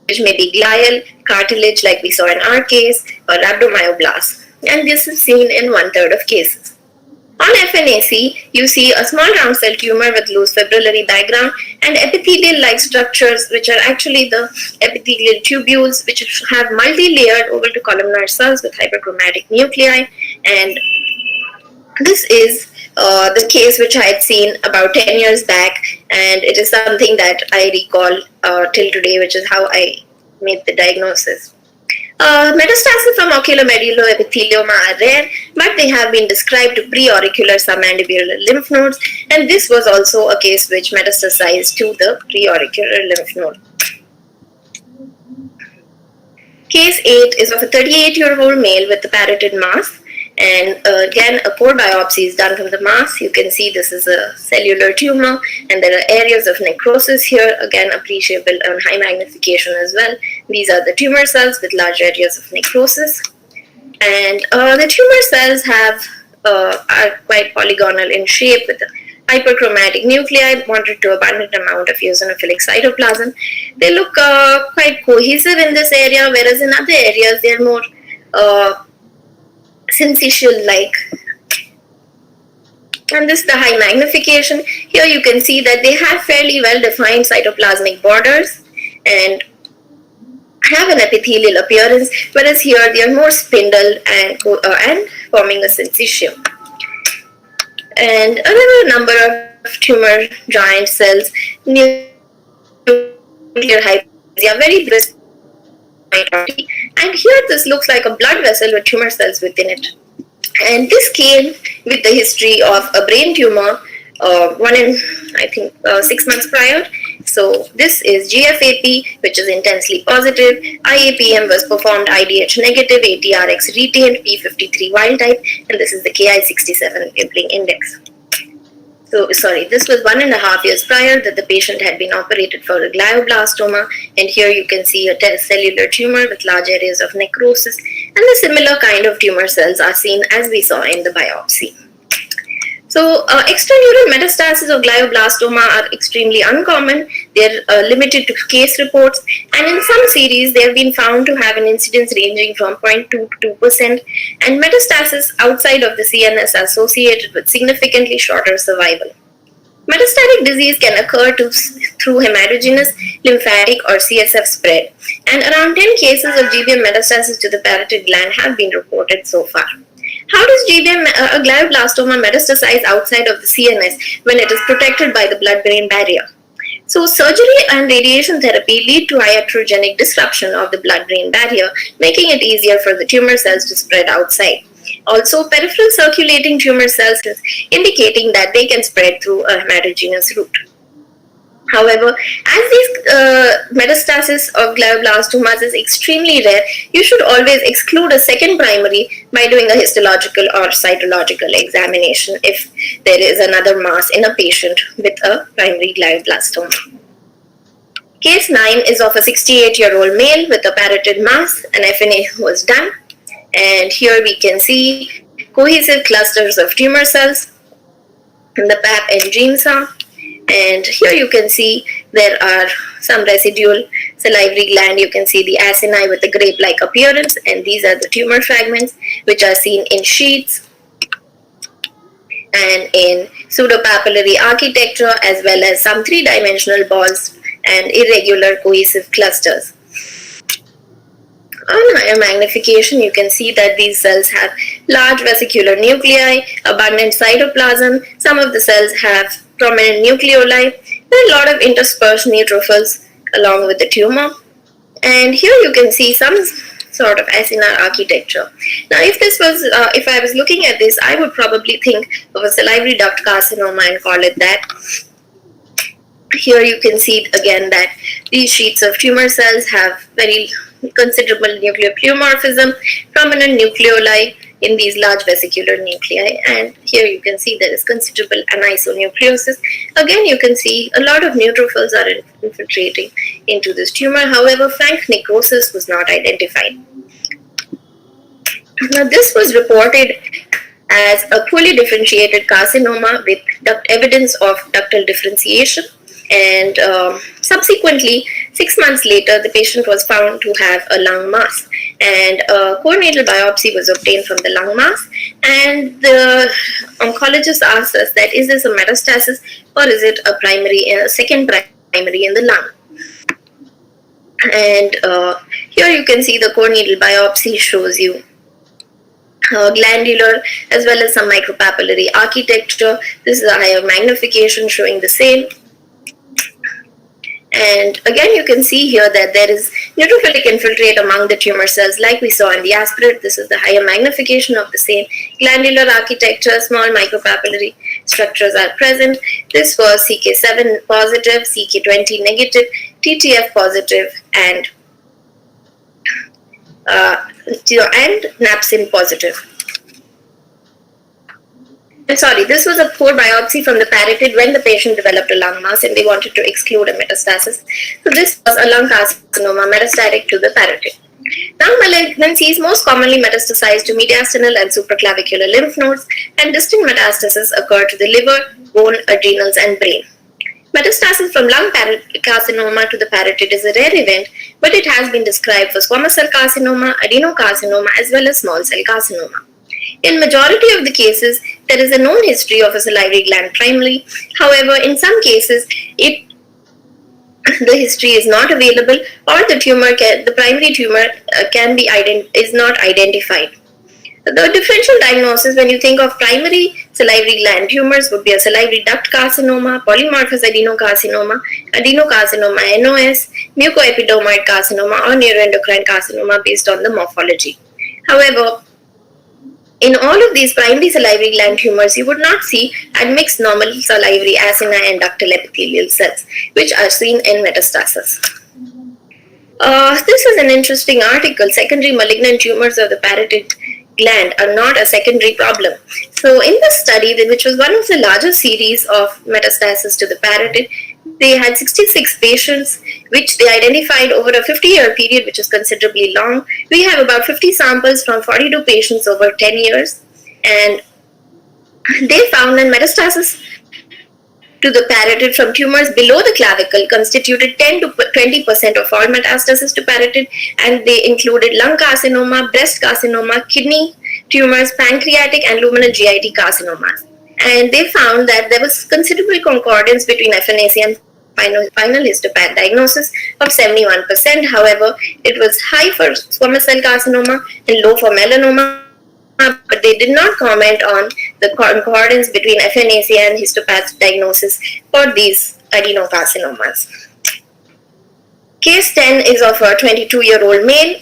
which may be glial, cartilage like we saw in our case, or rhabdomyoblast. And this is seen in 1/3 of cases. On FNAC, you see a small round cell tumor with loose fibrillary background and epithelial-like structures, which are actually the epithelial tubules, which have multi-layered oval to columnar cells with hyperchromatic nuclei. And this is the case which I had seen about 10 years back, and it is something that I recall till today, which is how I made the diagnosis. Metastases from ocular medulloepithelioma are rare, but they have been described to preauricular submandibular lymph nodes, and this was also a case which metastasized to the preauricular lymph node. Case 8 is of a 38-year-old male with the parotid mass, and again a core biopsy is done from the mass. You can see this is a cellular tumor, and there are areas of necrosis here, again appreciable on high magnification as well. These are the tumor cells with large areas of necrosis, and the tumor cells are quite polygonal in shape with hyperchromatic nuclei, moderate to abundant amount of eosinophilic cytoplasm. They look quite cohesive in this area, whereas in other areas they are more syncytial-like. And this is the high magnification. Here you can see that they have fairly well-defined cytoplasmic borders and have an epithelial appearance, whereas here they are more spindled and forming a syncytium. And another number of tumor giant cells, nuclear hyperplasia, very brisk. And here this looks like a blood vessel with tumor cells within it. And this came with the history of a brain tumor, one in, I think, 6 months prior. So this is GFAP, which is intensely positive. IAPM was performed IDH negative, ATRX retained, P53 wild type, and this is the Ki67 Kibling index. So, sorry, this was 1.5 years prior that the patient had been operated for a glioblastoma, and here you can see a cellular tumor with large areas of necrosis, and the similar kind of tumor cells are seen as we saw in the biopsy. So, extraneural metastases of glioblastoma are extremely uncommon. They are limited to case reports, and in some series, they have been found to have an incidence ranging from 0.2 to 2%, and metastases outside of the CNS are associated with significantly shorter survival. Metastatic disease can occur through hematogenous, lymphatic, or CSF spread, and around 10 cases of GBM metastasis to the parotid gland have been reported so far. How does GBM glioblastoma metastasize outside of the CNS when it is protected by the blood-brain barrier? So, surgery and radiation therapy lead to iatrogenic disruption of the blood-brain barrier, making it easier for the tumor cells to spread outside. Also, peripheral circulating tumor cells is indicating that they can spread through a hematogenous route. However, as these metastasis of glioblastomas is extremely rare, you should always exclude a second primary by doing a histological or cytological examination if there is another mass in a patient with a primary glioblastoma. Case 9 is of a 68-year-old male with a parotid mass. An FNA was done, and here we can see cohesive clusters of tumor cells in the PAP and GMSA. And here you can see there are some residual salivary gland. You can see the acini with a grape-like appearance, and these are the tumor fragments which are seen in sheets and in pseudopapillary architecture, as well as some three-dimensional balls and irregular cohesive clusters. On higher magnification, you can see that these cells have large vesicular nuclei, abundant cytoplasm. Some of the cells have prominent nucleoli. There are a lot of interspersed neutrophils along with the tumor. And here you can see some sort of acinar architecture. Now, if I was looking at this, I would probably think of a salivary duct carcinoma and call it that. Here you can see again that these sheets of tumor cells have very considerable nuclear pleomorphism, prominent nucleoli in these large vesicular nuclei, and here you can see there is considerable anisonucleosis. Again, you can see a lot of neutrophils are infiltrating into this tumor. However, frank necrosis was not identified. Now, this was reported as a poorly differentiated carcinoma with evidence of ductal differentiation, and subsequently 6 months later the patient was found to have a lung mass, and a core nasal biopsy was obtained from the lung mass, and the oncologist asked us that is this a metastasis or is it a second primary in the lung. And here you can see the core needle biopsy shows you glandular as well as some micropapillary architecture. This is a higher magnification showing the same. And again, you can see here that there is neutrophilic infiltrate among the tumor cells like we saw in the aspirate. This is the higher magnification of the same. Glandular architecture, small micropapillary structures are present. This was CK7 positive, CK20 negative, TTF positive, and napsin positive. Sorry, this was a core biopsy from the parotid when the patient developed a lung mass and they wanted to exclude a metastasis. So this was a lung carcinoma metastatic to the parotid. Lung malignancies most commonly metastasize to mediastinal and supraclavicular lymph nodes, and distinct metastases occur to the liver, bone, adrenals, and brain. Metastasis from lung carcinoma to the parotid is a rare event, but it has been described for squamous cell carcinoma, adenocarcinoma, as well as small cell carcinoma. In majority of the cases, there is a known history of a salivary gland primary. However, in some cases, the history is not available, or the primary tumor is not identified. The differential diagnosis when you think of primary salivary gland tumors would be a salivary duct carcinoma, polymorphous adenocarcinoma, adenocarcinoma NOS, mucoepidermoid carcinoma, or neuroendocrine carcinoma based on the morphology. However, In all of these primary salivary gland tumors, you would not see admixed normal salivary acini and ductal epithelial cells, which are seen in metastasis. This is an interesting article. Secondary malignant tumors of the parotid gland are not a secondary problem. So in this study, which was one of the largest series of metastases to the parotid, they had 66 patients, which they identified over a 50-year period, which is considerably long. We have about 50 samples from 42 patients over 10 years, and they found that metastasis to the parotid from tumors below the clavicle constituted 10 to 20% of all metastases to parotid, and they included lung carcinoma, breast carcinoma, kidney tumors, pancreatic and luminal GIT carcinomas. And they found that there was considerable concordance between FNAC and final histopath diagnosis of 71%. However, it was high for squamous cell carcinoma and low for melanoma, but they did not comment on the concordance between FNAC and histopath diagnosis for these adenocarcinomas. Case 10 is of a 22-year-old male.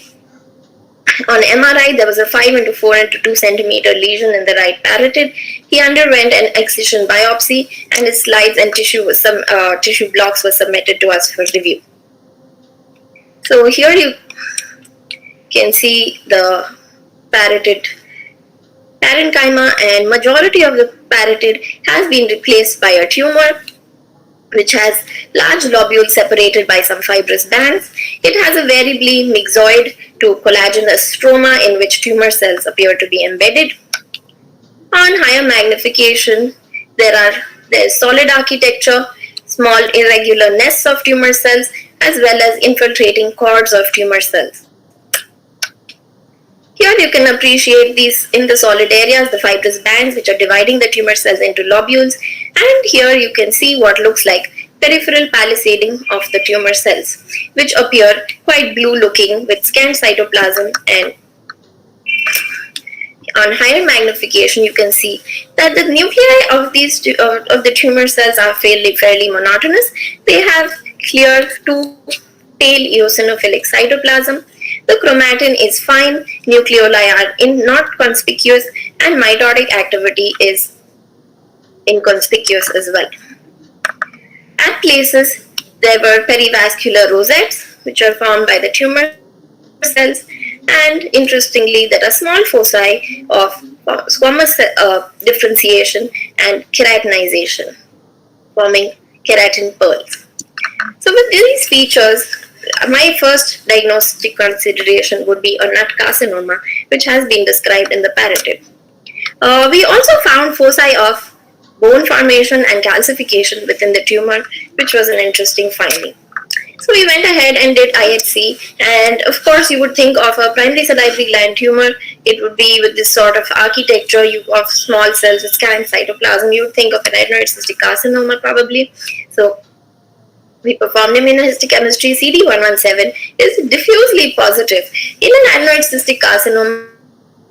On MRI, there was a 5 into 4 into 2 centimeter lesion in the right parotid. He underwent an excision biopsy, and his slides and tissue blocks were submitted to us for review. So here you can see the parotid parenchyma, and majority of the parotid has been replaced by a tumor which has large lobules separated by some fibrous bands. It has a variably myxoid to collagenous stroma in which tumor cells appear to be embedded. On higher magnification, there's solid architecture, small irregular nests of tumor cells, as well as infiltrating cords of tumor cells. Here you can appreciate these in the solid areas, the fibrous bands which are dividing the tumor cells into lobules, and here you can see what looks like peripheral palisading of the tumor cells, which appear quite blue looking with scant cytoplasm. And on higher magnification you can see that the nuclei of the tumor cells are fairly monotonous. They have clear two-tailed eosinophilic cytoplasm. The chromatin is fine, nucleoli are not conspicuous, and mitotic activity is inconspicuous as well. At places, there were perivascular rosettes, which are formed by the tumor cells, and interestingly, there are small foci of squamous differentiation and keratinization, forming keratin pearls. So with these features, my first diagnostic consideration would be a nut carcinoma, which has been described in the parotid. We also found foci of bone formation and calcification within the tumor, which was an interesting finding. So we went ahead and did IHC, and of course you would think of a primary salivary gland tumor. It would be with this sort of architecture of small cells with scant cytoplasm. You would think of an adenoid cystic carcinoma probably. So we performed immunohistochemistry. CD117 is diffusely positive. In an adenoid cystic carcinoma,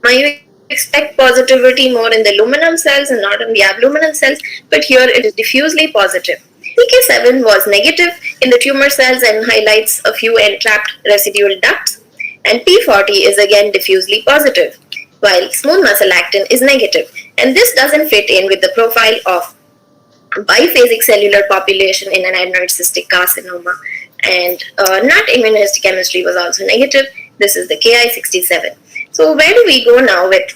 you expect positivity more in the luminal cells and not in the abluminal cells, but here it is diffusely positive. CK7 was negative in the tumor cells and highlights a few entrapped residual ducts, and P40 is again diffusely positive, while smooth muscle actin is negative, and this doesn't fit in with the profile of biphasic cellular population in an adenoid cystic carcinoma. And NUT immunohistochemistry was also negative. This is the Ki67. So where do we go now with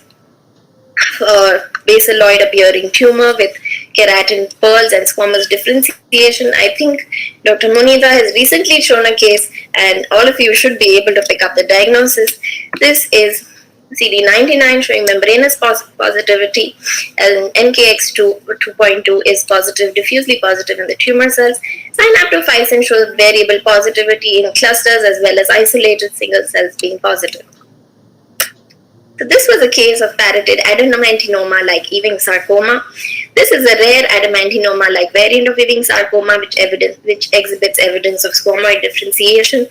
basaloid appearing tumor with keratin pearls and squamous differentiation? I think Dr. Munita has recently shown a case, and all of you should be able to pick up the diagnosis. This is CD99 showing membranous positivity, and NKX2 2.2 is positive, diffusely positive in the tumor cells. Synaptophysin shows variable positivity in clusters as well as isolated single cells being positive. So this was a case of parotid Adamantinoma-Like Ewing sarcoma. This is a rare Adamantinoma-like variant of Ewing sarcoma which exhibits evidence of squamoid differentiation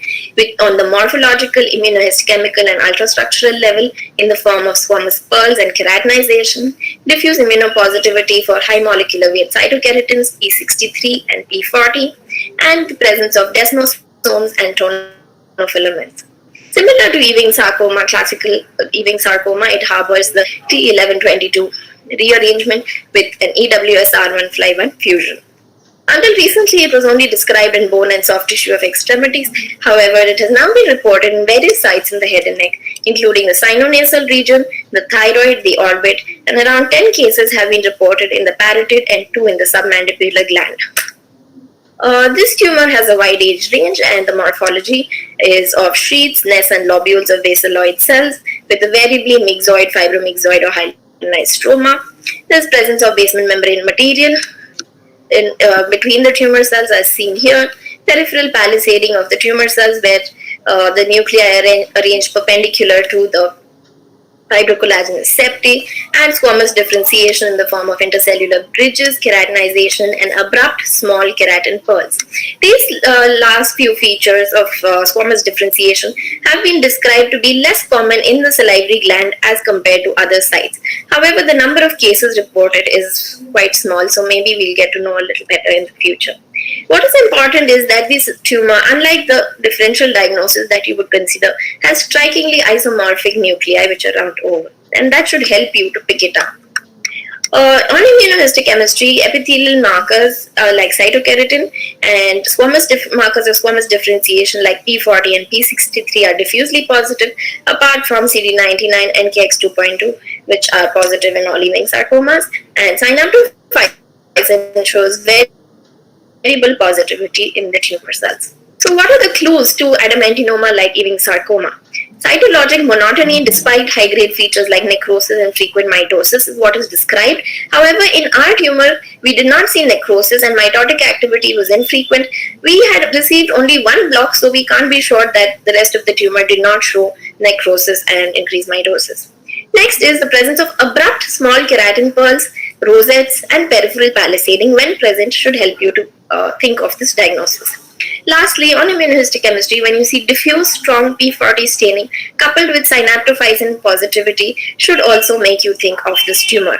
on the morphological, immunohistochemical and ultrastructural level in the form of squamous pearls and keratinization, diffuse immunopositivity for high molecular weight cytokeratins P63 and P40, and the presence of desmosomes and tonofilaments. Similar to Ewing sarcoma, classical Ewing sarcoma, it harbors the T1122 rearrangement with an EWSR1-FLI1 fusion. Until recently, it was only described in bone and soft tissue of extremities. However, it has now been reported in various sites in the head and neck, including the sinonasal region, the thyroid, the orbit, and around 10 cases have been reported in the parotid and 2 in the submandibular gland. This tumor has a wide age range, and the morphology is of sheaths, nests, and lobules of basaloid cells with a variably myxoid, fibromyxoid, or hyalinized stroma. There is presence of basement membrane material between the tumor cells, as seen here. Peripheral palisading of the tumor cells, where the nuclei are arranged perpendicular to the fibrocollagenous septae, and squamous differentiation in the form of intercellular bridges, keratinization, and abrupt small keratin pearls. These last few features of squamous differentiation have been described to be less common in the salivary gland as compared to other sites. However, the number of cases reported is quite small, so maybe we'll get to know a little better in the future. What is important is that this tumor, unlike the differential diagnosis that you would consider, has strikingly isomorphic nuclei which are round over, and that should help you to pick it up. On immunohistochemistry, epithelial markers like cytokeratin and markers of squamous differentiation like P40 and P63 are diffusely positive, apart from CD99 and KX2.2, which are positive in all Ewing sarcomas, and synaptophysin shows variable positivity in the tumor cells. So what are the clues to Adamantinoma-Like Ewing sarcoma? Cytologic monotony despite high-grade features like necrosis and frequent mitosis is what is described. However, in our tumor, we did not see necrosis and mitotic activity was infrequent. We had received only one block, so we can't be sure that the rest of the tumor did not show necrosis and increased mitosis. Next is the presence of abrupt small keratin pearls, rosettes, and peripheral palisading when present should help you to think of this diagnosis. Lastly, on immunohistochemistry, when you see diffuse strong P40 staining coupled with synaptophysin positivity should also make you think of this tumor.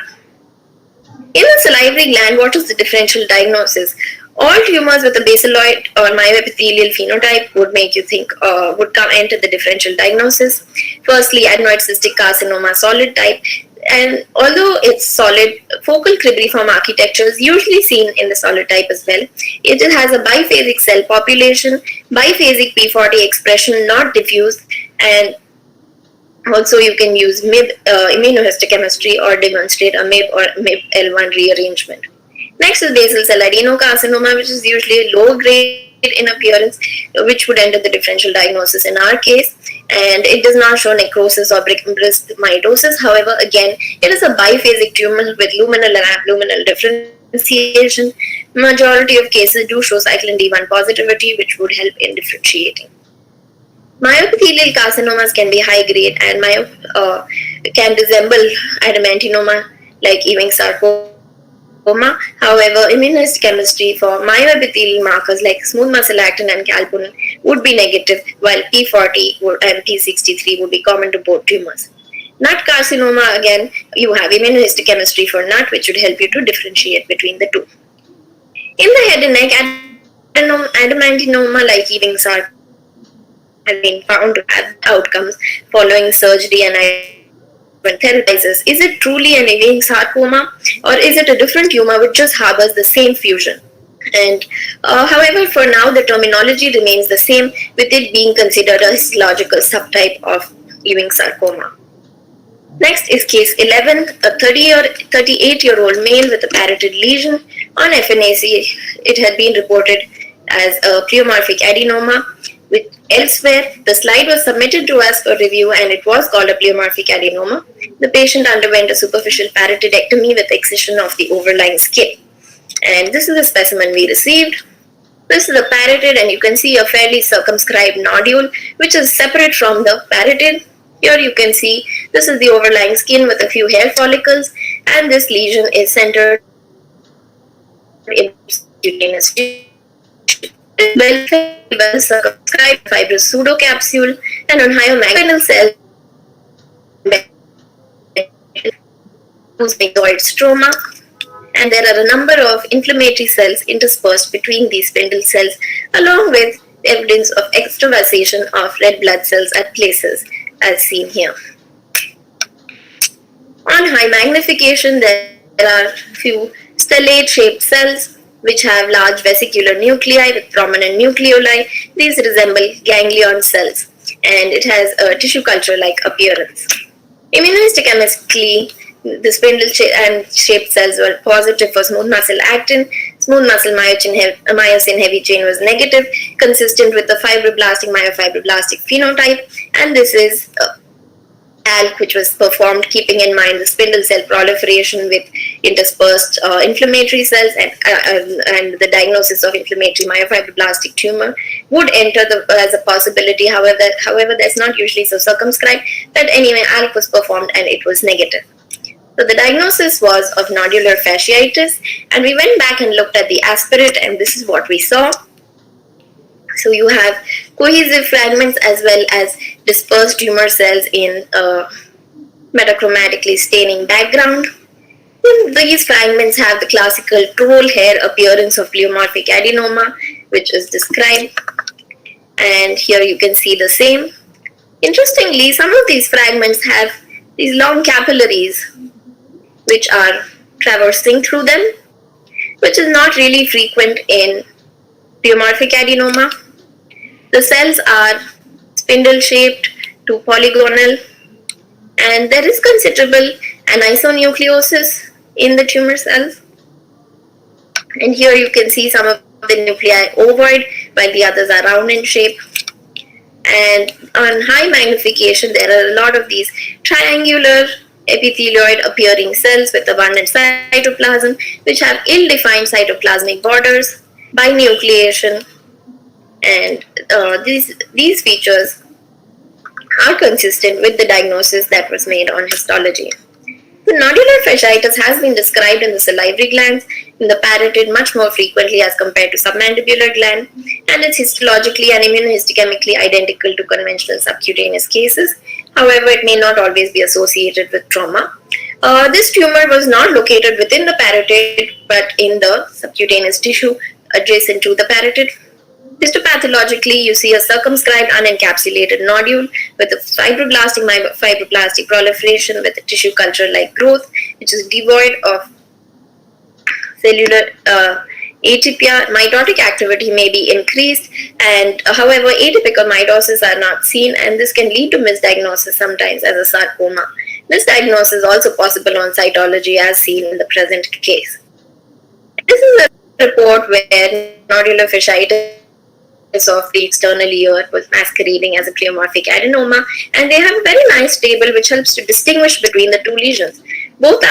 In the salivary gland, what is the differential diagnosis? All tumors with a basaloid or myoepithelial phenotype would make you think, would come enter the differential diagnosis. Firstly, adenoid cystic carcinoma solid type. And although it's solid, focal cribriform architecture is usually seen in the solid type as well. It has a biphasic cell population, biphasic P40 expression, not diffuse, and also you can use MIB immunohistochemistry or demonstrate a MIB or MIB-L1 rearrangement. Next is basal cell adenocarcinoma, which is usually low grade in appearance, which would enter the differential diagnosis in our case, and it does not show necrosis or brisk mitosis. However, again, it is a biphasic tumor with luminal and abluminal differentiation. Majority of cases do show cyclin D1 positivity, which would help in differentiating. Myoepithelial carcinomas can be high grade and can resemble adamantinoma like Ewing sarcoma. However, immunohistochemistry for myoepithelial markers like smooth muscle actin and calpunin would be negative, while P40 and P63 would be common to both tumors. Nut carcinoma, again, you have immunohistochemistry for nut, which would help you to differentiate between the two. In the head and neck, adamantinoma-like Ewing sarcoma have been found to have outcomes following surgery and therapizes. Is it truly an Ewing sarcoma, or is it a different tumor which just harbors the same fusion? And however, for now the terminology remains the same, with it being considered a histological subtype of Ewing sarcoma. Next is case 11, a 38-year-old male with a parotid lesion. On FNAC, it had been reported as a pleomorphic adenoma. With elsewhere, the slide was submitted to us for review and it was called a pleomorphic adenoma. The patient underwent a superficial parotidectomy with excision of the overlying skin. And this is the specimen we received. This is the parotid, and you can see a fairly circumscribed nodule which is separate from the parotid. Here you can see this is the overlying skin with a few hair follicles, and this lesion is centered in cutaneous tissue. Well circumscribed fibrous pseudocapsule, and on hyomagnal cells myxoid stroma, and there are a number of inflammatory cells interspersed between these spindle cells, along with evidence of extravasation of red blood cells at places as seen here. On high magnification, there are few stellate-shaped cells which have large vesicular nuclei with prominent nucleoli. These resemble ganglion cells, and it has a tissue culture-like appearance. Immunohistochemically, the spindle-shaped cells were positive for smooth muscle actin. Smooth muscle myosin heavy chain was negative, consistent with the fibroblastic myofibroblastic phenotype, and this is ALK, which was performed keeping in mind the spindle cell proliferation with interspersed inflammatory cells, and the diagnosis of inflammatory myofibroblastic tumor would enter as a possibility. However, that's not usually so circumscribed. But anyway, ALK was performed and it was negative. So the diagnosis was of nodular fasciitis, and we went back and looked at the aspirate, and this is what we saw. So you have cohesive fragments as well as dispersed tumor cells in a metachromatically staining background. These fragments have the classical troll hair appearance of pleomorphic adenoma, which is described, and here you can see the same. Interestingly, some of these fragments have these long capillaries which are traversing through them, which is not really frequent in pleomorphic adenoma. The cells are spindle-shaped to polygonal, and there is considerable anisonucleosis in the tumor cells. And here you can see some of the nuclei ovoid while the others are round in shape. And on high magnification, there are a lot of these triangular epithelioid appearing cells with abundant cytoplasm, which have ill-defined cytoplasmic borders, binucleation, and these features are consistent with the diagnosis that was made on histology. The nodular fasciitis has been described in the salivary glands, in the parotid much more frequently as compared to submandibular gland, and it's histologically and immunohistochemically identical to conventional subcutaneous cases. However, it may not always be associated with trauma. This tumor was not located within the parotid, but in the subcutaneous tissue adjacent to the parotid. Histopathologically, you see a circumscribed unencapsulated nodule with a fibroblastic proliferation with a tissue culture-like growth, which is devoid of cellular atypia. Mitotic activity may be increased, and however, atypical mitosis are not seen, and this can lead to misdiagnosis sometimes as a sarcoma. Misdiagnosis is also possible on cytology as seen in the present case. This is a report where nodular fasciitis of the external ear was masquerading as a pleomorphic adenoma, and they have a very nice table which helps to distinguish between the two lesions. Both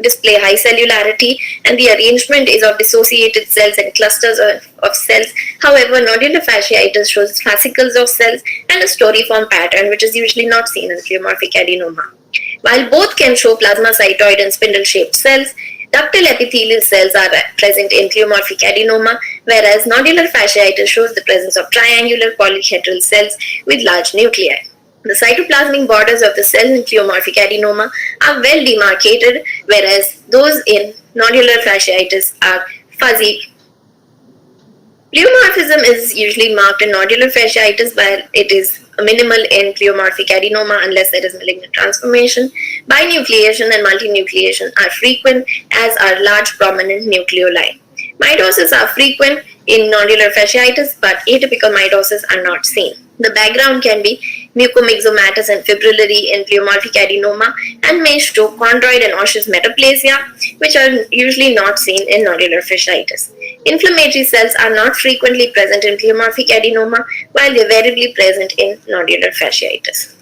display high cellularity, and the arrangement is of dissociated cells and clusters of cells. However, nodular fasciitis shows fascicles of cells and a storiform pattern, which is usually not seen in pleomorphic adenoma. While both can show plasmacytoid and spindle-shaped cells, ductal epithelial cells are present in pleomorphic adenoma, whereas nodular fasciitis shows the presence of triangular polyhedral cells with large nuclei. The cytoplasmic borders of the cells in pleomorphic adenoma are well demarcated, whereas those in nodular fasciitis are fuzzy. Pleomorphism is usually marked in nodular fasciitis, while it is minimal in pleomorphic adenoma unless there is malignant transformation. Binucleation and multinucleation are frequent, as are large prominent nucleoli. Mitosis are frequent in nodular fasciitis, but atypical mitosis are not seen. The background can be mucomyxomatous and fibrillary in pleomorphic adenoma and may show chondroid and osseous metaplasia, which are usually not seen in nodular fasciitis. Inflammatory cells are not frequently present in pleomorphic adenoma, while they are variably present in nodular fasciitis.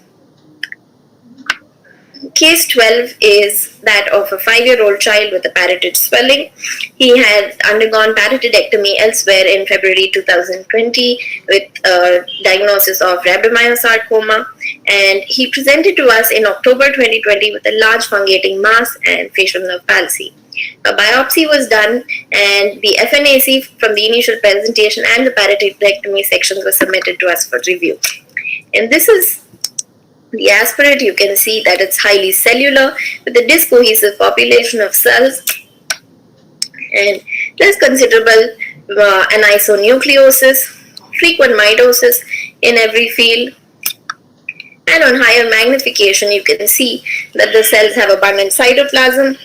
Case 12 is that of a 5-year-old child with a parotid swelling. He had undergone parotidectomy elsewhere in February 2020 with a diagnosis of rhabdomyosarcoma, and he presented to us in October 2020 with a large fungating mass and facial nerve palsy. A biopsy was done, and the FNAC from the initial presentation and the parotidectomy sections were submitted to us for review. And this is the aspirate. You can see that it's highly cellular with a discohesive population of cells, and there's considerable anisonucleosis, frequent mitosis in every field. And on higher magnification, you can see that the cells have abundant cytoplasm,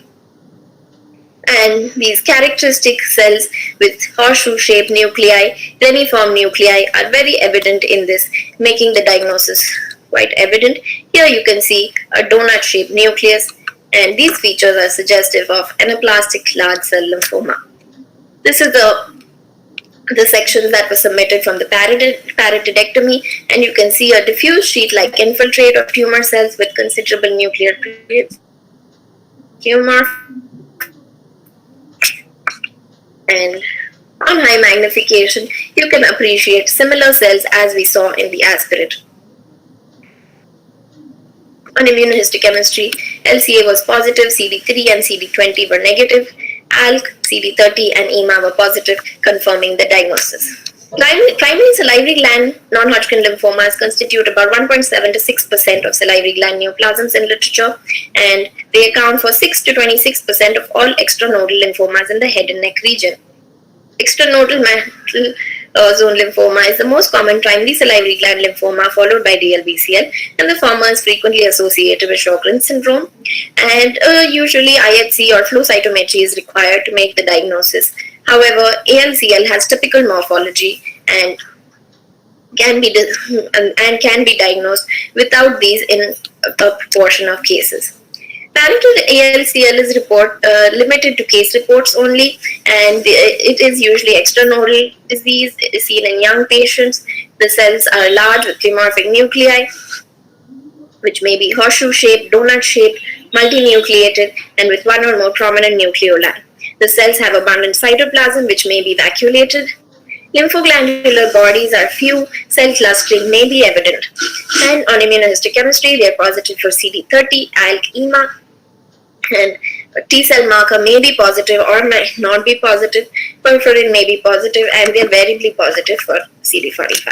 and these characteristic cells with horseshoe-shaped nuclei, reniform nuclei, are very evident in this, making the diagnosis quite evident. Here you can see a donut-shaped nucleus, and these features are suggestive of anaplastic large cell lymphoma. This is the sections that were submitted from the parotidectomy, and you can see a diffuse sheet-like infiltrate of tumor cells with considerable nuclear tumor. And on high magnification, you can appreciate similar cells as we saw in the aspirate. On immunohistochemistry, LCA was positive, CD3 and CD20 were negative, ALK, CD30 and EMA were positive, confirming the diagnosis. Primary salivary gland non-Hodgkin lymphomas constitute about 1.7 to 6% of salivary gland neoplasms in literature, and they account for 6 to 26% of all extranodal lymphomas in the head and neck region. Extranodal mantle zone lymphoma is the most common primary salivary gland lymphoma, followed by DLBCL, and the former is frequently associated with Sjogren's syndrome. And usually IHC or flow cytometry is required to make the diagnosis. However, ALCL has typical morphology and can be diagnosed without these in a proportion of cases. Parotid ALCL is limited to case reports only, and it is usually extranodal disease. It is seen in young patients. The cells are large with pleomorphic nuclei, which may be horseshoe-shaped, donut-shaped, multinucleated, and with one or more prominent nucleoli. The cells have abundant cytoplasm, which may be vacuolated. Lymphoglandular bodies are few, cell clustering may be evident. And on immunohistochemistry, they are positive for CD30, ALK, EMA, and a T cell marker may be positive or may not be positive. Perforin may be positive, and they are variably positive for CD45.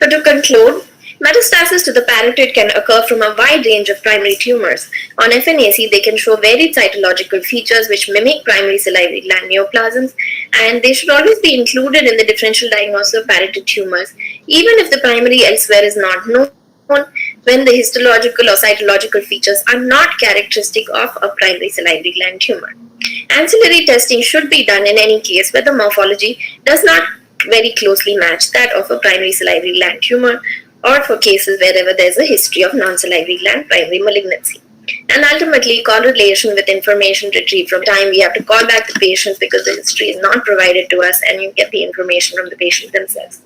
So to conclude, metastasis to the parotid can occur from a wide range of primary tumors. On FNAC, they can show varied cytological features which mimic primary salivary gland neoplasms, and they should always be included in the differential diagnosis of parotid tumors, even if the primary elsewhere is not known, when the histological or cytological features are not characteristic of a primary salivary gland tumor. Ancillary testing should be done in any case where the morphology does not very closely match that of a primary salivary gland tumor, or for cases wherever there is a history of non-salivary gland primary malignancy. And ultimately, correlation with information retrieved from time. We have to call back the patients because the history is not provided to us, and you get the information from the patient themselves.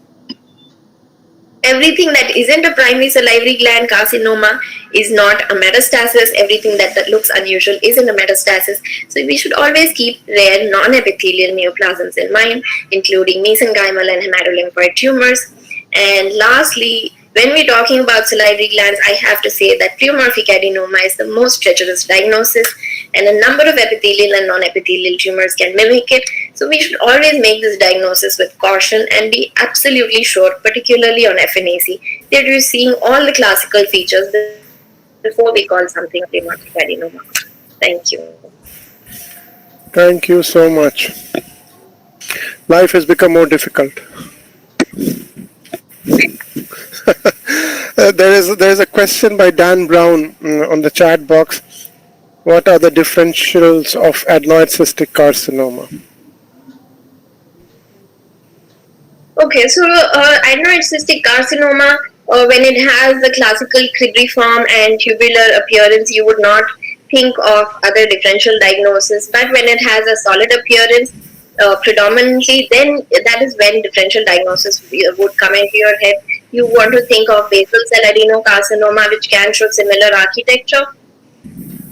Everything that isn't a primary salivary gland carcinoma is not a metastasis. Everything that looks unusual isn't a metastasis. So we should always keep rare non-epithelial neoplasms in mind, including mesenchymal and hematolymphoid tumors. And lastly, when we're talking about salivary glands, I have to say that pleomorphic adenoma is the most treacherous diagnosis, and a number of epithelial and non-epithelial tumors can mimic it. So we should always make this diagnosis with caution and be absolutely sure, particularly on FNAC, that you're seeing all the classical features before we call something pleomorphic adenoma. Thank you. Thank you so much. Life has become more difficult. There is a question by Dan Brown on the chat box. What are the differentials of adenoid cystic carcinoma? Okay, so adenoid cystic carcinoma, when it has the classical cribriform and tubular appearance, you would not think of other differential diagnosis. But when it has a solid appearance, predominantly, then that is when differential diagnosis would come into your head. You want to think of basal cell adenocarcinoma, which can show similar architecture,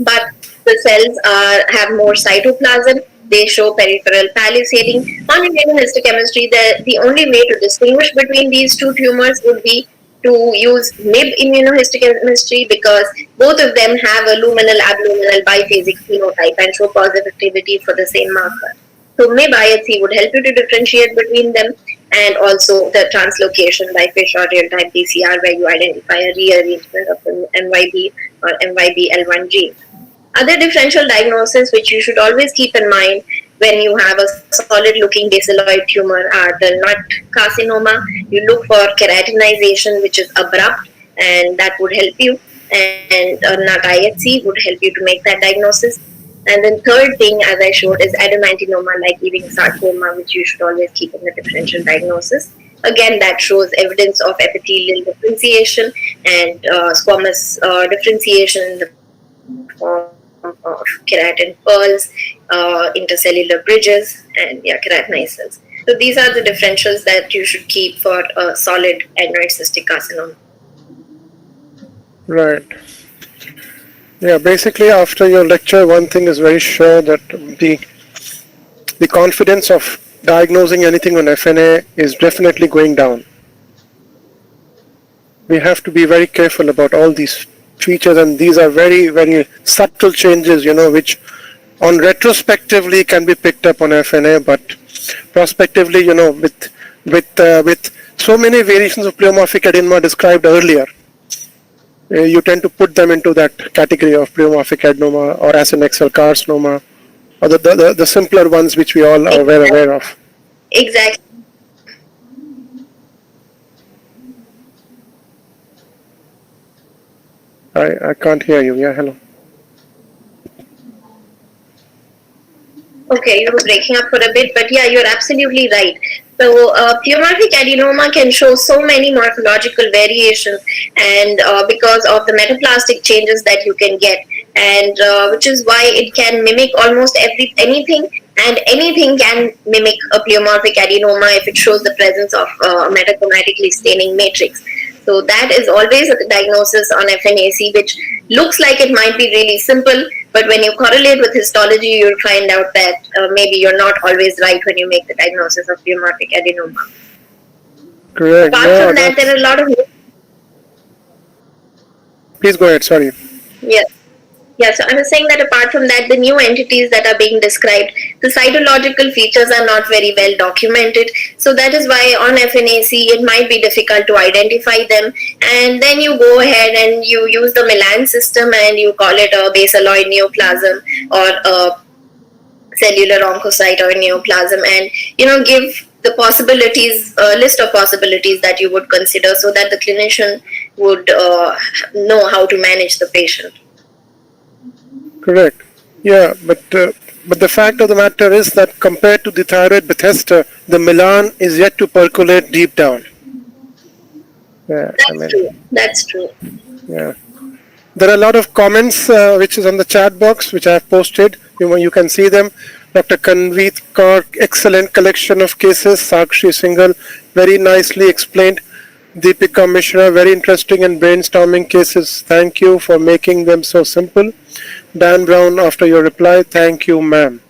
but the cells have more cytoplasm. They show peripheral palisading. On immunohistochemistry, the only way to distinguish between these two tumors would be to use MIB immunohistochemistry, because both of them have a luminal abluminal biphasic phenotype and show positivity for the same marker. So MIB IHC would help you to differentiate between them, and also the translocation by FISH or real-time PCR, where you identify a rearrangement of an MYB or MYB L1 gene. Other differential diagnosis which you should always keep in mind when you have a solid looking basaloid tumor are the nut carcinoma. You look for keratinization, which is abrupt, and that would help you. And nut IHC would help you to make that diagnosis. And then third thing, as I showed, is Adamantinoma-Like leaving sarcoma, which you should always keep in the differential diagnosis. Again, that shows evidence of epithelial differentiation and squamous differentiation in the form of keratin pearls, intercellular bridges, and keratinic cells. So these are the differentials that you should keep for a solid adenoid cystic carcinoma. Right. Yeah, basically after your lecture, one thing is very sure, that the confidence of diagnosing anything on FNA is definitely going down. We have to be very careful about all these features, and these are very, very subtle changes, which on retrospectively can be picked up on FNA, but prospectively, with so many variations of pleomorphic adenoma described earlier, you tend to put them into that category of pleomorphic adenoma or acinexal carcinoma, or the simpler ones which we all are well aware of. Exactly. I can't hear you. Yeah, hello. Okay, you were breaking up for a bit, but yeah, you're absolutely right. So, pleomorphic adenoma can show so many morphological variations, and because of the metaplastic changes that you can get, and which is why it can mimic almost anything, and anything can mimic a pleomorphic adenoma if it shows the presence of a metachromatically staining matrix. So that is always a diagnosis on FNAC, which looks like it might be really simple, but when you correlate with histology, you'll find out that maybe you're not always right when you make the diagnosis of pleomorphic adenoma. Correct. Apart Yeah, from that, there are a lot of... Please go ahead. Sorry. Yeah. Yeah, so I was saying that apart from that, the new entities that are being described, the cytological features are not very well documented. So that is why on FNAC it might be difficult to identify them. And then you go ahead and you use the Milan system and you call it a basaloid neoplasm or a cellular oncocyte or neoplasm, and give the possibilities, a list of possibilities that you would consider so that the clinician would know how to manage the patient. Correct. Yeah, but the fact of the matter is that compared to the thyroid Bethesda, the Milan is yet to percolate deep down. Yeah, That's true. That's true. yeah. There are a lot of comments which is on the chat box which I have posted. You can see them. Dr. Kanveet Kaur, excellent collection of cases. Sakshi Singhal, very nicely explained. Deepika Mishra, very interesting and brainstorming cases. Thank you for making them so simple. Dan Brown, after your reply, thank you, ma'am.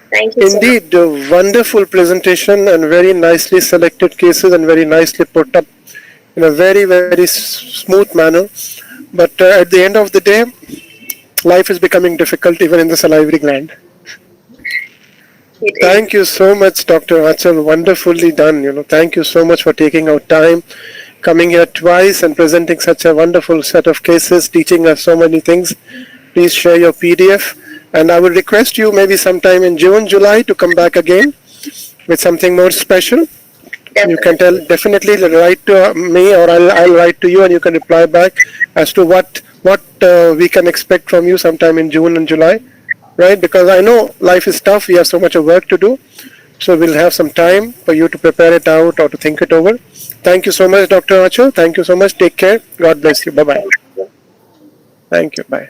Thank you so much. Indeed, a wonderful presentation and very nicely selected cases and very nicely put up in a very, very smooth manner. But at the end of the day, life is becoming difficult even in the salivary gland. Thank you so much, Dr. Aanchal. Wonderfully done. Thank you so much for taking out time, coming here twice and presenting such a wonderful set of cases, teaching us so many things. Please share your PDF. And I will request you maybe sometime in June, July to come back again with something more special. Definitely. You can definitely write to me, or I'll write to you and you can reply back as to what we can expect from you sometime in June and July. Right? Because I know life is tough. We have so much of work to do. So we'll have some time for you to prepare it out or to think it over. Thank you so much, Dr. Aanchal. Thank you so much. Take care. God bless you. Bye-bye. Thank you. Bye.